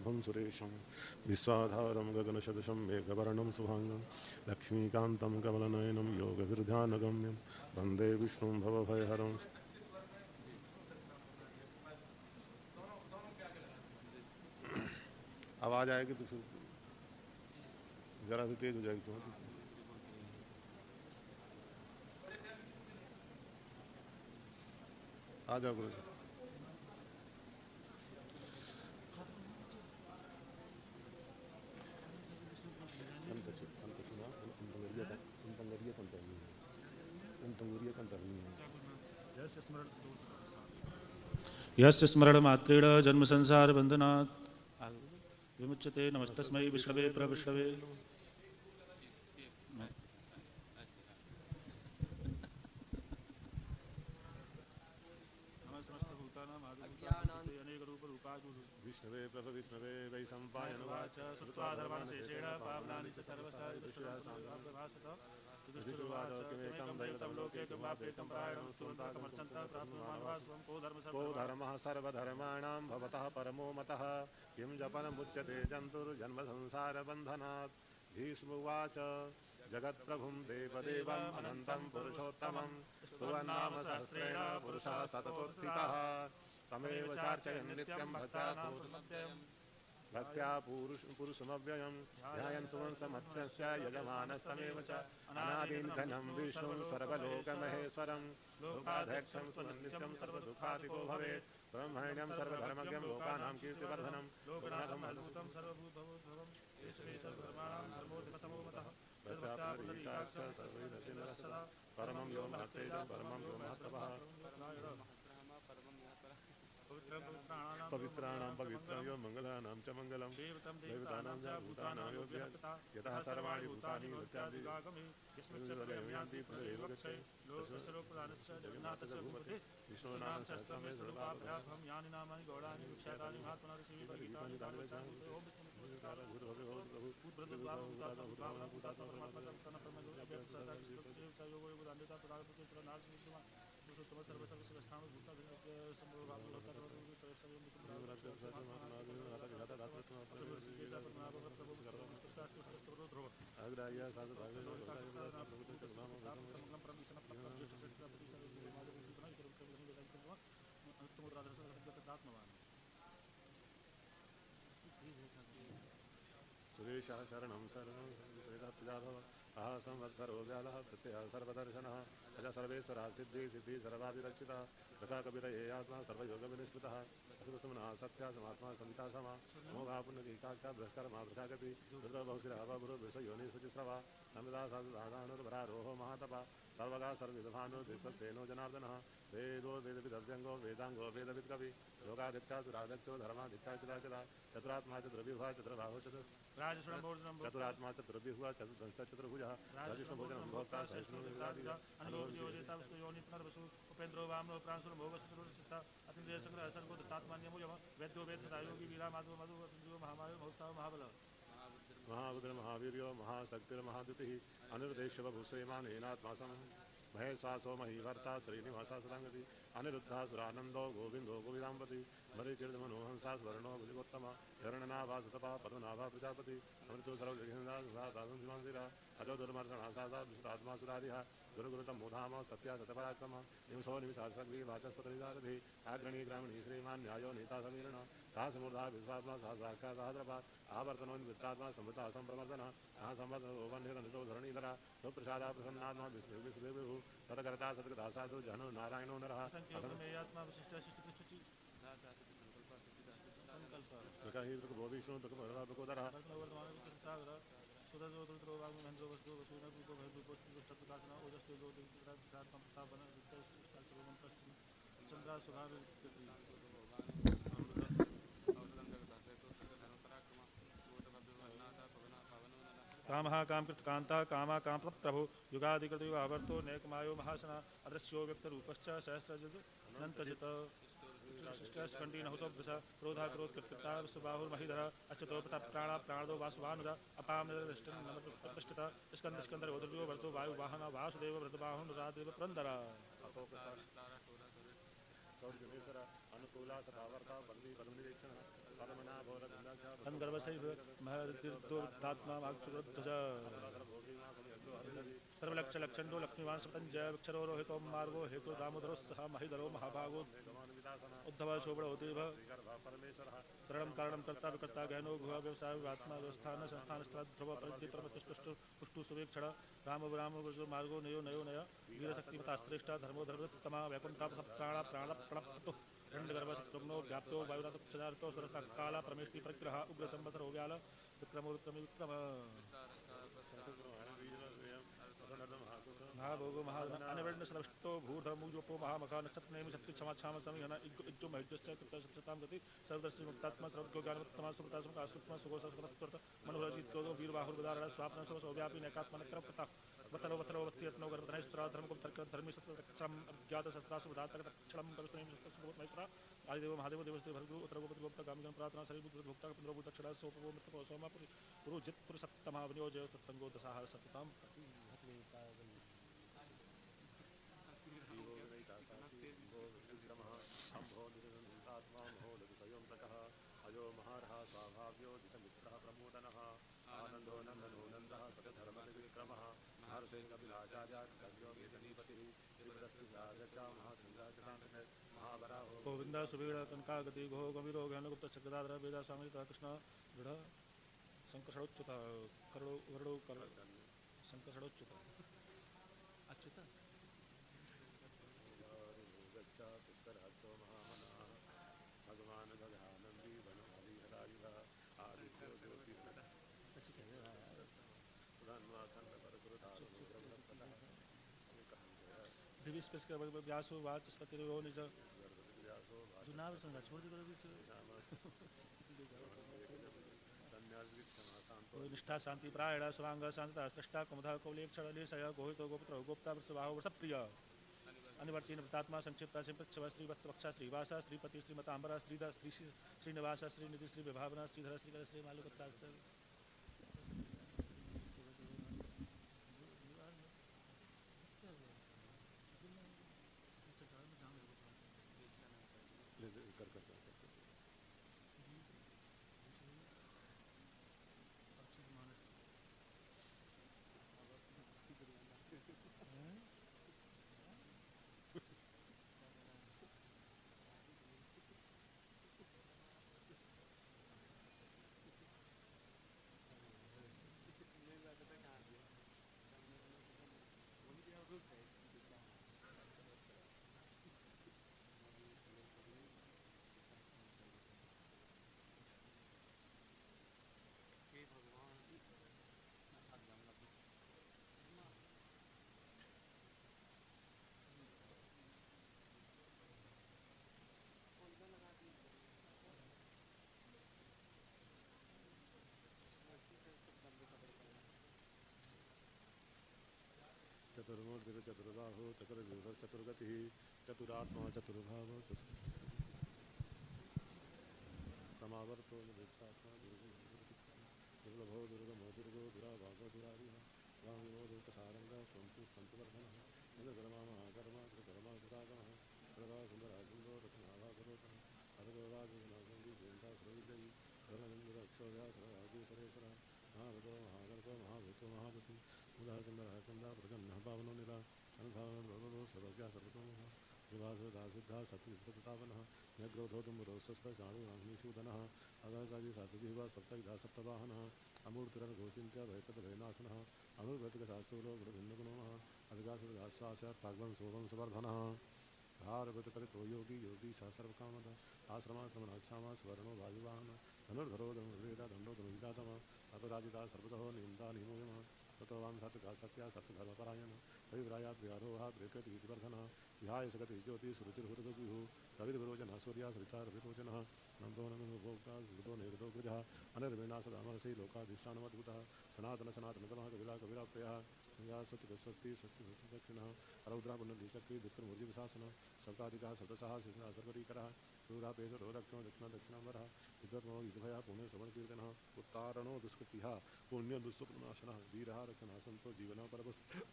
पद्मनाभं सुरेशं विश्वाधारं गगनसदृशं मेघवर्णं शुभांगं लक्ष्मीकान्तं कमलनयनं योगविर्ध्यानगम्यं वन्दे विष्णुं भवभयहरं। आवाज़ आएगी तो फिर ज़रा सी तेज़ हो जाएगी क्यों? आ जाओ गुरु जी।
यस्य स्मरणमात्रेण जन्मसंसारबन्धनात् विमुच्यते। नमस्तस्मै विष्णवे प्रविष्णवे।
विष्णवे प्रभ विष्णवे वै सम्पायनुवाच
श्रुत्वा धर्मानुशेषेण पावनानि च सर्वशः युधिष्ठिरुवाच किमेकं दैवतं लोके किं वा प्रेतं परायणं स्तुवन्तमर्चन्तः प्राप्नुमानवा स्वं
को धर्मः सर्वधर्माणां भवतः परमो मतः किं जपनमुच्यते जन्तुर्जन्मसंसारबन्धनात्। भीष्मोवाच जगत्प्रभुं देवदेवम् अनन्तं पुरुषोत्तमं स्तुवन्नाम सहस्रेण पुरुषः सततोत्थितः तमेव चार्चयन् नित्यं भक्त्या पुरुषमव्ययं ध्यायन् सुवंशमत्स्यश्च यजमानस्तमेव च अनादिं घनं विष्णुं सर्वलोकमहेश्वरं लोकाध्यक्षं सुनित्यं सर्वदुःखातिको भवेत् ब्रह्मण्यं सर्वधर्मज्ञं लोकानां कीर्तिवर्धनं लोकनाथं अद्भुतं सर्वभूतभवं ईश्वरे सर्वधर्माणां धर्मोऽधिपतमो मतः परमं यो महत्तेजं परमं यो महत्तपः पवित्राणां पवित्रं यो मङ्गलानां च मङ्गलं देवतानां च भूतानां यो यतः सर्वाणि भूतानि यान्ति पुनरेव गच्छति जगन्नाथस्य भूपते विष्णुनाम सहस्रमे सर्वाभ्याभं यानि नामानि गौडानि विख्यातानि महात्मना ऋषिभिः परिगीतानि तानि वचामि। ओम सुरेशः शरणं शरणं श्रीरत्याभव अह संवत्सरो व्यालः प्रत्ययः सर्वदर्शनः अज सर्वेश्वरः सिद्धि सिद्धि सर्वादिरक्षितः तथा कविरये आत्मा सर्वयोगविनिश्रितः असुरसुमनः सत्या समात्मा समिता समा मोघा पुण्यकीकाक्षा बृहकर्मा वृथागति रुद्रबहुशिरः वृषयोनि शुचिस्रवा नमिदा साधुदानुर्वरारोह महातपा सर्वगा सर्वविद्भानुर्विश्वसेनो जनार्दनः वेदो वेदविदव्यङ्गो वेदाङ्गो वेदविद्कवि योगादिच्छासुराध्यक्षो धर्मादिच्छाचिदाचिदा चतुरात्मा चतुर्विभुः चतुर्बाहो चतुरात्मा चतुर्विभुः चतुर्भुजः राजकृष्णभोजनं भोक्ता सहिष्णुर्विदादिजा उपेन्द्रो वामनो प्रांशुर भोगसुरचित्ता अतिन्द्रिय संग्रह सर्गो दत्तात्मान्यमो यम वैद्यो वेद सदा योगी वीरा माधव मधु अतिन्द्रियो महामायो महोत्सव महाबल महारुद्र महावीर्यो महाशक्तिर्महाद्युतिः अनिर्देश्य भूश्रेमानेनात्मा समः भय श्वासो महीभर्ता श्रीनिवासा सदांगति अनिरुद्धा सुरानंदो गोविंदो गोविदाम्पति मरीचिर्मनोहंसा स्वर्णो भुजगोत्तम हिरण्यनाभा सुतपा पद्मनाभा प्रजापति अमृतो सर्वजघिन्दा अजो दुर्मर्शनासा विशुद्धात्मा सुरारिः गुरुगुरुतम मोधाम सत्या सतपराक्रम निमिषो निमिषासग्वी वाचस्पतिदारधि आग्रणी ग्रामीणी श्रीमान न्यायो नेता समीरण साहसमूर्धा विश्वात्मा सहस्राख्या सहस्रपा आवर्तनोन्वित्रात्मा समृता संप्रवर्धन संवत्सरो धरणीधरा सुप्रसादा प्रसन्नात्मा विष्णु सतकर्ता सतकथा साधु जहनो नारायणो नरः विष्णु प्रकोदरः
कामः कामकृतकान्ता कामा कामप्रभु युगादिकृत युगावर्तो नैकमायो महासना अदृश्यो व्यक्तरूपश्च सहस्रजित कंडीनहुसोभ्रस क्रोधा क्रोधकृत्कृता सुबाहुर्महीधर अच्युतो प्राणा प्राणदो वासुवानुद अपामृष्टत स्कंदर गोदर्यो वर्तो वायु वाहन वासुदेव व्रतबाहुनुरादेव पुरंदर
अनुकूला सदावर्ता बंदी पदनिरीक्षण
तन्गर्भसैव महर्दीर्घोदात्मा वाक्चुरध्वज सर्वलक्षलक्षणो लक्ष्मीवान् सपतञ्जय विक्षरो रोहितो मार्गो हेतु दामोदरोस्सह महिधरो महाभागो उद्धव शोभणोदेव करणं कारणं कर्ता विकर्ता गहनो गुहा व्यवसाय आत्मा व्यवस्थान संस्थान स्थल ध्रुव परिद्य परमतुष्टुष्टु पुष्टु सुवेक्षण राम राम गुजो मार्गो नयो नयो नय वीरशक्तिमता श्रेष्ठ धर्मो धर्मोत्तमा वैकुंठा प्राण प्राण प्रणपतु हिरण्यगर्भ शत्रुघ्नो व्याप्तो वायुनाथ क्षदार्तो सरस्ता काला परमेष्टि परिग्रह उग्र संवत्सर व्याल विक्रमो विक्रमी विक्रम महाभोगो महाअनिवर्ण सनविष्टो भूधर्मूजोपो महामखा नक्षत्रनेमि शक्ति क्षमा क्षाम समीहन इज्जो महिज्यश्च कृतशतां गति सर्वदर्शी मुक्तात्मा सर्वज्ञो ज्ञानवत्तमा सुमतासुख सूक्ष्म सुगोस सुखस्तुर्त मनोरजित्योदो वीरबाहुर्विदारण स्वाप्न सर्वसौव्यापी नैकात्मनक्रपता वतलो वतलो वत्सिरत्नो गर्भधनैश्चरा धर्मगुप्तर्क धर्मी सत्यक्षरम् अज्ञात शस्त्रासु विधातकक्षरम् कविष्णुं सुखमहेश्वरा आदिदेव महादेव देवस्ते भर्गु उत्तरगोपति गोप्ता गामिगण प्रार्थना शरीर बुद्ध भोक्ता पुनर्भूतक्षरा सोपवो मृतको सोमा पुरु जित पुरुषत्तमा विनियोजय सत्संगो दशाहार सत्यताम
अयो महारः स्वाभाव्यो जितमित्रः प्रमोदनः आनन्दो नन्दनो नन्दः सतधर्मविक्रमः महर्षे कपिलाचार्य कर्यो वेदनीपतिः त्रिवरस्तिराजचा महासिंहाजटान्तः महावराहो
गोविंद सुवीर कनकागति घो गंभीरो ज्ञानगुप्त चक्रधार वेदा स्वामी कृष्ण दृढ़ संकर्षणोच्युत करोड़ो वरड़ो कर संकर्षणोच्युत अच्युत
पुष्कराजो महामनाः भगवान गजानंदी वनमालिहरायुध आदित्यो ज्योतिर्नवासन
दिव्य स्पेस के व्यासो वाचस्पति रो निज जो नाम सुनना छोड़ दे निष्ठा शांति प्रायण स्वांग शांतता सृष्टा कुमधा कौलेक्षण लेशय गोहितो गोपुत्र गोप्ता वृषभाव वृषप्रिय अनिवर्तीन वृतात्मा संक्षिप्ता संपृच्छव श्रीवत्स वक्षा श्रीवासा श्रीपति श्रीमतांबरा श्रीधर श्रीनिवासा श्रीनिधि श्री विभावना श्रीधर श्रीकर श्री मालुकत्ता
चतुर्मूर्ति चतुर्बाहु चतुर्व्यूह चतुर्गति चतुरात्मा चतुर्भाव समावर्तो दुर्गात्मा दुर्लभो दुर्गमो दुर्गो दुराभागो दुरारिः वामो दुर्गसारंग सोमपु संतवर्धनः नन्दकर्मा महाकर्मा कृतकर्मा कृतागमः सर्वा सुंदरा सुंदो रत्नाभागरोतः अर्गवादिनागंगी जयंता सर्वविजयी धर्मचंद्र अक्षोभ्या सर्वागीश्वरेश्वरः महाभतो महागर्भो महाभूतो महापति उदाहचंद्रकंदा प्रसन्न पावनो निरा अनुभावनो सर्वज्ञा सर्वतोमः विभासदा सिद्धा सत्यतावनः न्यग्रोधो तुम्बरोस्वस्थ चाणुराग्निशूदनः अगाचारी शास्त्रजीवा सप्तविधा सप्तवाहनः अमूर्तिरघोचिन्त्य भयकतभयनाशनः अणुर्भृतकशास्त्रो गुणभिन्नगुणः अधिकाशुरदाश्वास्यात्पाग्वंशोवंशवर्धनः भारभृतपरितो योगी योगी सहस्रकामद आश्रमाश्रमणाक्षामा स्वर्णो वायुवाहन धनुर्धरो धनुर्वेदा दंडो धनुर्विदातम अपराजिता सर्वतः नियमता निमोयमः ततोवां सात्विका सत्या सत्यधर्मपरायण रविव्रायात् विहारोहा ब्रेकतीतिवर्धनः विहाय सकति ज्योति सुरुचिर्हुतविभुः रविर्विरोचनः सूर्या सरिता रविरोचनः नन्दो नन्दोक्ता हृदो निर्दो गृजः अनिर्विणा सदामरसि लोकाधिष्ठानमद्भुतः सनातन सनातनतमः कविला कविराप्यः या स्वस्ति स्वस्ति दक्षिणः रौद्रा पुण्यचक्री दुष्कर्मूर्जिशासन सप्ताधिकः सप्तशः शिशा सर्वरीकरः सूरापेशरो दक्षिणो दक्षिण दक्षिणाम्बरः विद्वत्मो युद्धभयः पुण्य श्रवणकीर्तनः उत्तारणो दुष्कृतिः पुण्य दुःस्वप्ननाशनः वीरः रक्षणासन्तो जीवनः परवस्तु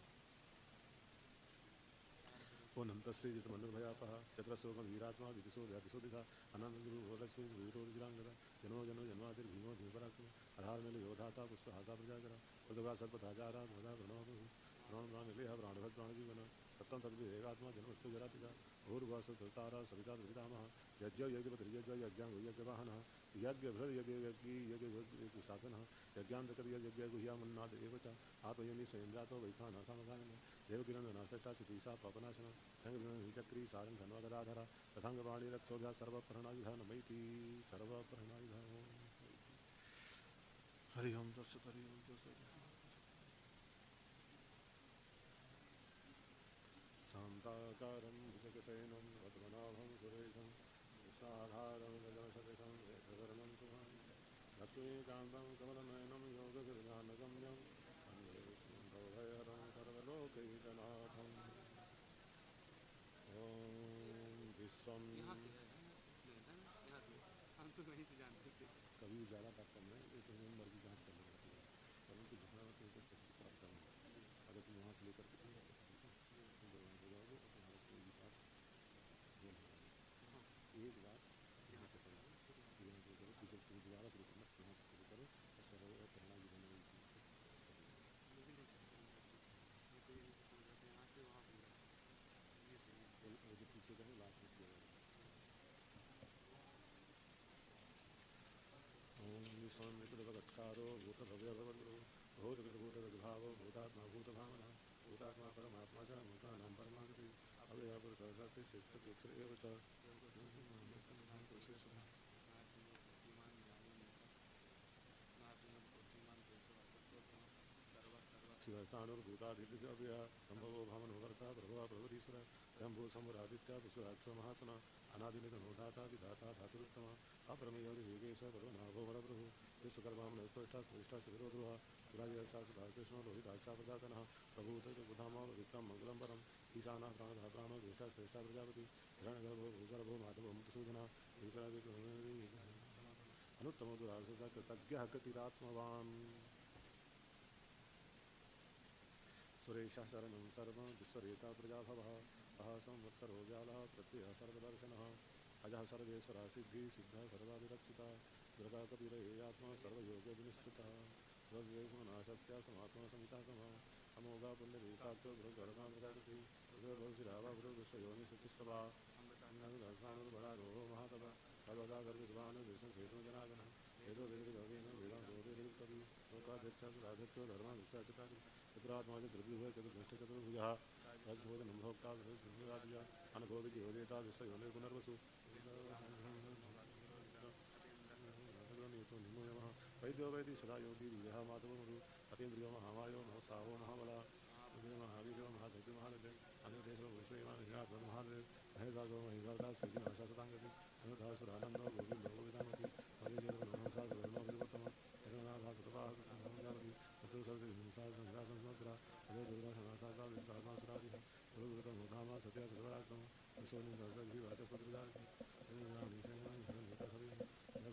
ओनन्तश्रीजितमनुर्भयापः चक्रशोकवीरात्मा विदिशो ध्यातिशो दिशा अनन्तगुरुभोलक्ष्मी वीरोर्जिराङ्गदा जन्मो जन्म जन्मादिर्भीमो धीपरात्मा अधारनिलयोधाता पुष्पहासा प्रजाकरा उदगा सर्पधाचारा ध्वजा प्रणव प्राणनिलयः प्राणभद्राणजीवन सत्तं तद्विवेगात्मा जन्मस्तु जरातिका भूर्भुवस्सुतारा सविता दुरितामः यज्ञ यज्ञपतिर्यज्ञ यज्ञां यज्ञवाहनः यज्ञभृर्यज्ञसाधनः यज्ञान्तकर्यज्ञगुह्यामन्नाद एव च आत्मयनि स्वयंजातो वैखानः सामगायन देवकिरन्दनाश्रेष्ठा चिकीर्षा पापनाशनः शङ्खचक्री सारं धन्वगदाधरा तथाङ्गपाणिरक्षोभ्यः सर्वप्रहणायुधः नमैति सर्वप्रहणायुधः हरि ओं तत्सत् हरि ओं तत्सत् शान्ताकारं भुजगशयनं पद्मनाभं सुरेशं विश्वाधारं गगनसदृशं वेदवर्णं शुभं लक्ष्मीकान्तं कमलनयनं योगगुरुज्ञानगम्यं वन्दे विष्णुभवभयहरं सर्वलोकैकनाथम् ॐ विश्वं कभी ज़्यादा बात करना है ये तो हमें मर्जी जाँच करनी पड़ती है परंतु जितना तुमको कोशिश करता हूँ अगर तुम वहाँ से लेकर के तुम हो जाओगे तो तुम्हारा कोई भी बात ये नहीं एक बात यहाँ से करो यहाँ से करो फिर तुम दोबारा शुरू करना यहाँ से शुरू करो और सरल और प्रेरणा जी बने जो पीछे करो लास्ट में किया ओम विश्वामित्रभगत्कारो भूतभव्यभवद्गुरो भूतकृतभूतविभावो भूतात्मा भूतभावना भूतात्मा परमात्मा च भूतानां परमागति अव्ययपुरुषसति चित्तदुक्षर एव च शिवस्थानुर्भूतादिव्यव्यः सम्भवो भावनोभर्ता प्रभवा प्रभुरीश्वर शम्भो शम्भुरादित्य विश्वराक्षो महासना अनादिनिधनोधाता विधाता धातुरुत्तमा अप्रमेयोगेश परमनाभो वरप्रभु विश्वकर्मामनस्पष्टा स्पष्टा शिविरोद्रुहा पुराजयसा सुधाकृष्णो लोहिताक्षा प्रजातनः प्रभूतबुधामा विक्रम मंगलम परम ईशानः प्राणः प्राणो ज्येष्ठा श्रेष्ठा प्रजापति हिरण्यगर्भो भूगर्भो माधवो मुक्तसूदनः अनुत्तमो दुरार्षसा कृतज्ञः कृतिरात्मवान् सुरेशः शरणं सर्वं विश्वरेता प्रजाभवः अह संवत्सरो व्यालः प्रत्ययः सर्वदर्शनः अजः सर्वेश्वरः सिद्धिः सिद्धः सर्वाभिरक्षिता दुर्गा कपिरेयात्मा सर्वयोगविनिष्ठितः सर्वदेशमनाशक्त्या समात्मा संहिता समः अमोघा पुण्यदेकाख्यो भृगर्भां प्रसादति भृगर्भश्रीरावा भृगविश्वयोनिसतिस्रवा अन्नदासानुर्बलारोह महातप सर्वदा सर्वविद्वान् देशं जनागणः वेदो वेदविभवेन वेदान्तोदेकवि लोकाध्यक्षो धर्माध्यक्षा चतुरात्मा चतुर्भुजः चतुर्दष्टचतुर्भुजः तद्भोजनं भोक्ता विष्णुरादिया अनघोविधियोदेता विश्वयोनिर्पुनर्वसु निमो नमः वैद्यो वैदि सदा योगी विजः माधवो मधु अतीन्द्रियो महामायो महसाहो महाबला महावीरो महाशक्ति महादेव अन्यदेशो श्रीमान महादेव महेशासो महिवर्ता श्रीनाशा सतांगति अनुधासुरानंदो गोविंदो गोविदामति हरिजनमनसा धर्मोत्तम हिरणाभासुतवाहति चतुर्सर्गहिंसा अदे दुर्गासनासादा विश्वात्मासुरादिः गुरुगुरुतमोधामा सत्या सर्वराक्रम विश्वनि सहस्रभिः वाचस्पतिर्जाति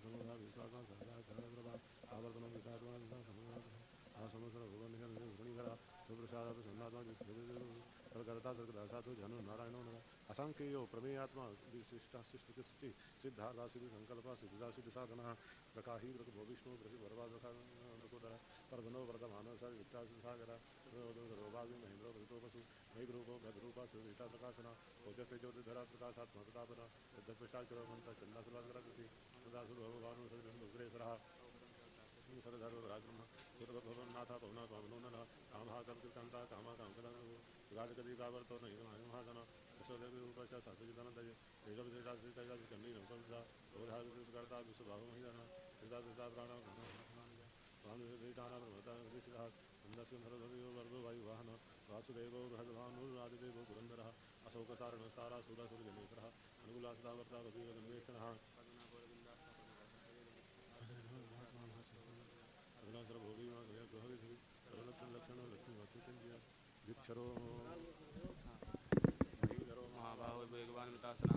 समुद्रा विश्वात्मा सहस्रप्रभा आवर्तनं विचात्मा समग्र भुवन घृणीधरा सुप्रसाद प्रसन्नात्मा सर्वकर्ता सर्वदासा तो जनु नारायणो नर असंख्यो प्रमेयात्मा विशिष्टा शिष्टि सिद्धार्था सिद्धि संकल्प सिद्धिदा सिद्धि साधना प्रकाही भो विष्णु प्रति वरवादोदर परगनो वर्धमान सर वित्ता सागरा रोभावी महेंद्र प्रतोपसु मई रूपो भद्रूपा सुविता प्रकाशना ओजस्ते ज्योतिधरा प्रकाशात्मकतापना यद्यस्पष्टाक्षर मंत्र चंदासुराकृति सदासुरभानु सदग्रेसरा सरधर्मराजम सुरभवन्नाथ पवना पवनोनः कामहा कल्पिकान्ता कामा कामकदनु गाजकदिगावर्तो नैरमहासन यशोदेवीरूपश्च सात्विकधनदये तेजविशेषाश्रितैराजिकन्नीरं संविदा बोधाविकृता विश्वभावमहिदन हृदा प्राणा स्वामिवेदानामृतः नन्दस्कन्धरधयो वर्गो वायुवाहन वासुदेवो बृहद्भानुरादिदेवो पुरन्दरः अशोकसारणस्तारा सुरसुरजनेत्रः अनुकूलासदावर्ता कपिगन्वेषणः सर्वभोगी गृहविधि सर्वलक्षण लक्ष्मीवाचिकेन्द्रिय भिक्षरो
महाबाहो वेगवान वितासना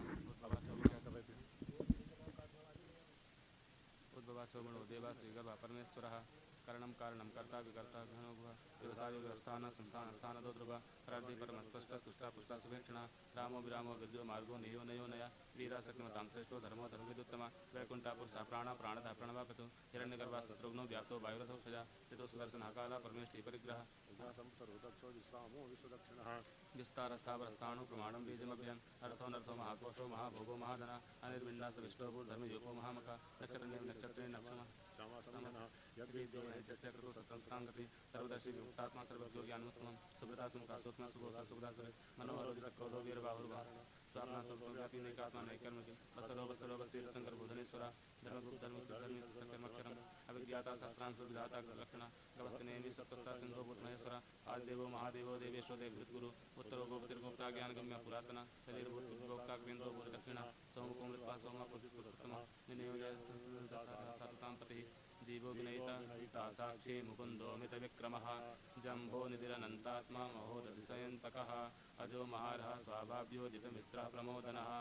उद्भवासो गुणो देवा श्रीगर्भ परमेश्वरः करणं कारणं कर्ता विकर्ता घनो गुहा व्यवसायो व्यवस्थान संस्थान स्थानदो ध्रुव प्रार्थी परमस्पष्टस्तुष्टा पुष्टा शुभेक्षणा रामो विरामो विद्यो मार्गो नियो नयो नया वीरा शक्तिमतां श्रेष्ठो धर्मो धर्मविदुत्तमा वैकुंठा पुरुषा प्राणा प्राणदा प्रणवापितु हिरण्यगर्भा शत्रुघ्नो व्याप्तो वायुरथो सजा चितो सुदर्शनाकाला परमेष्ठी परिग्रह
सर्वदक्षो विश्रामो विश्वदक्षिणः
विस्तारस्थावरस्थाणु प्रमाणं बीजमभ्यन् अर्थो महाकोशो महाभोगो महाधना अनिर्विन्नास विष्णुभूर धर्मयोगो महामका नक्षत्रेण नक्षत्रेण नक्षमा
क्षमासमनः
यद्वीर्यो यज्ञस्य कृतो सत्संस्तां गति सर्वदर्शी विमुक्तात्मा सर्वज्ञो ज्ञानमुत्तमं सुब्रता सुमुखासोत्मा सुघोषा सुखदासुरे मनोहरोदितक्रोधो वीरबाहुर्वा स्वात्मा स्वल्पव्यापी नैकात्मा नैकर्मति वसरो वसीरतंकर बुधनेश्वरा धर्मगुप्त सत्यमक्षरम् अभिज्ञाता शास्त्रां सुविधाता लक्षणा गवस्तनेमि सप्तस्ता सिंहो भूतमहेश्वरा आदिदेवो महादेवो देवेश्वर देवगुरु उत्तरो गोपतिर्गोप्ता ज्ञानगम्य पुरातना शरीरभूतगोप्ता केन्द्रो भूतदक्षिणा सोमको मृत्वा सोमा पुरुषोत्तमा निनियोज सततां पतिः जीवो विनयिता साक्षी मुकुन्दोमित विक्रमः जम्भो निधिरनन्तात्मा महोदधिशयन्तकः अजो महारः स्वाभाव्यो जितमित्रः प्रमोदनः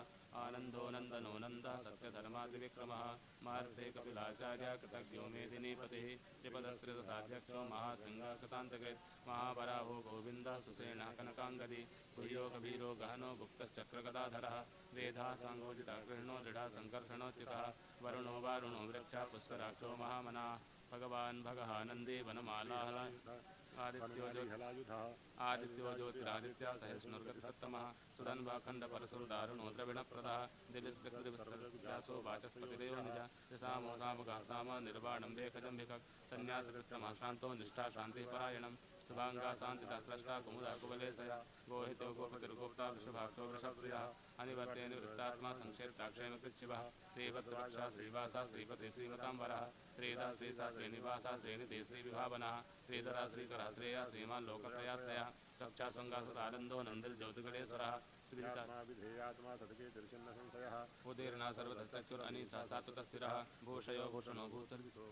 आनन्दो नन्दनो नन्दः सत्यधर्मादिविक्रमः महर्षे कपिलाचार्य कृतज्ञो मेदिनीपतिः त्रिपदस्त्रिदशाध्यक्षो महासिंहः कृतान्तकृत् महावराहो गोविन्दः सुसेनः कनकाङ्गदी तुर्यो कबीरो गहनो गुप्तश्चक्रगदाधरः वेधा साङ्गोजिताकृष्णो दृढा सङ्कर्षणोच्युतः वरुणो वारुणो वृक्षः पुष्कराक्षो महामना भगवान् भगः नन्दी वनमालाहला आदित्यो ज्योतिरादित्य सहिष्णुर्गतिसत्तमः सुधन्वाखण्डपरशुर्दारुणो द्रविणप्रदः दिविस्तृतिविस्तृव्यासो वाचस्पतिदेव निज यशामोसामुगासाम निर्वाणं वेखजम्भिकः सन्न्यासकृत्रमः शान्तो निष्ठा शान्तिः परायणं शुभाङ्गा शान्तिता स्रष्टा कुमुदा कुवलेशया गोहितो गोपतिर्गोप्ता वृषभाक्तो वृषप्रियः अनिवर्ते निवृत्तात्मा संक्षेप्ताक्षेम कृच्छिवः श्रीवत्सरक्षा श्रीवासा श्रीपते श्रीमताम्बरः श्रीदा श्रीसा श्रीनिवासा श्रीनिधि श्रीविभावनः श्रीधरा श्रीकरः श्रेया श्रीमान् लोकत्रयाश्रयः सक्षा संगासुतानन्दो नन्दिर्ज्योतिगणेश्वरः
विधेयात्मा सदके दर्शन संशयः
उदीर्णा सर्वतश्चक्षुरनीसा सात्वतस्थिरः भूषयो भूषणो भूतर्विशो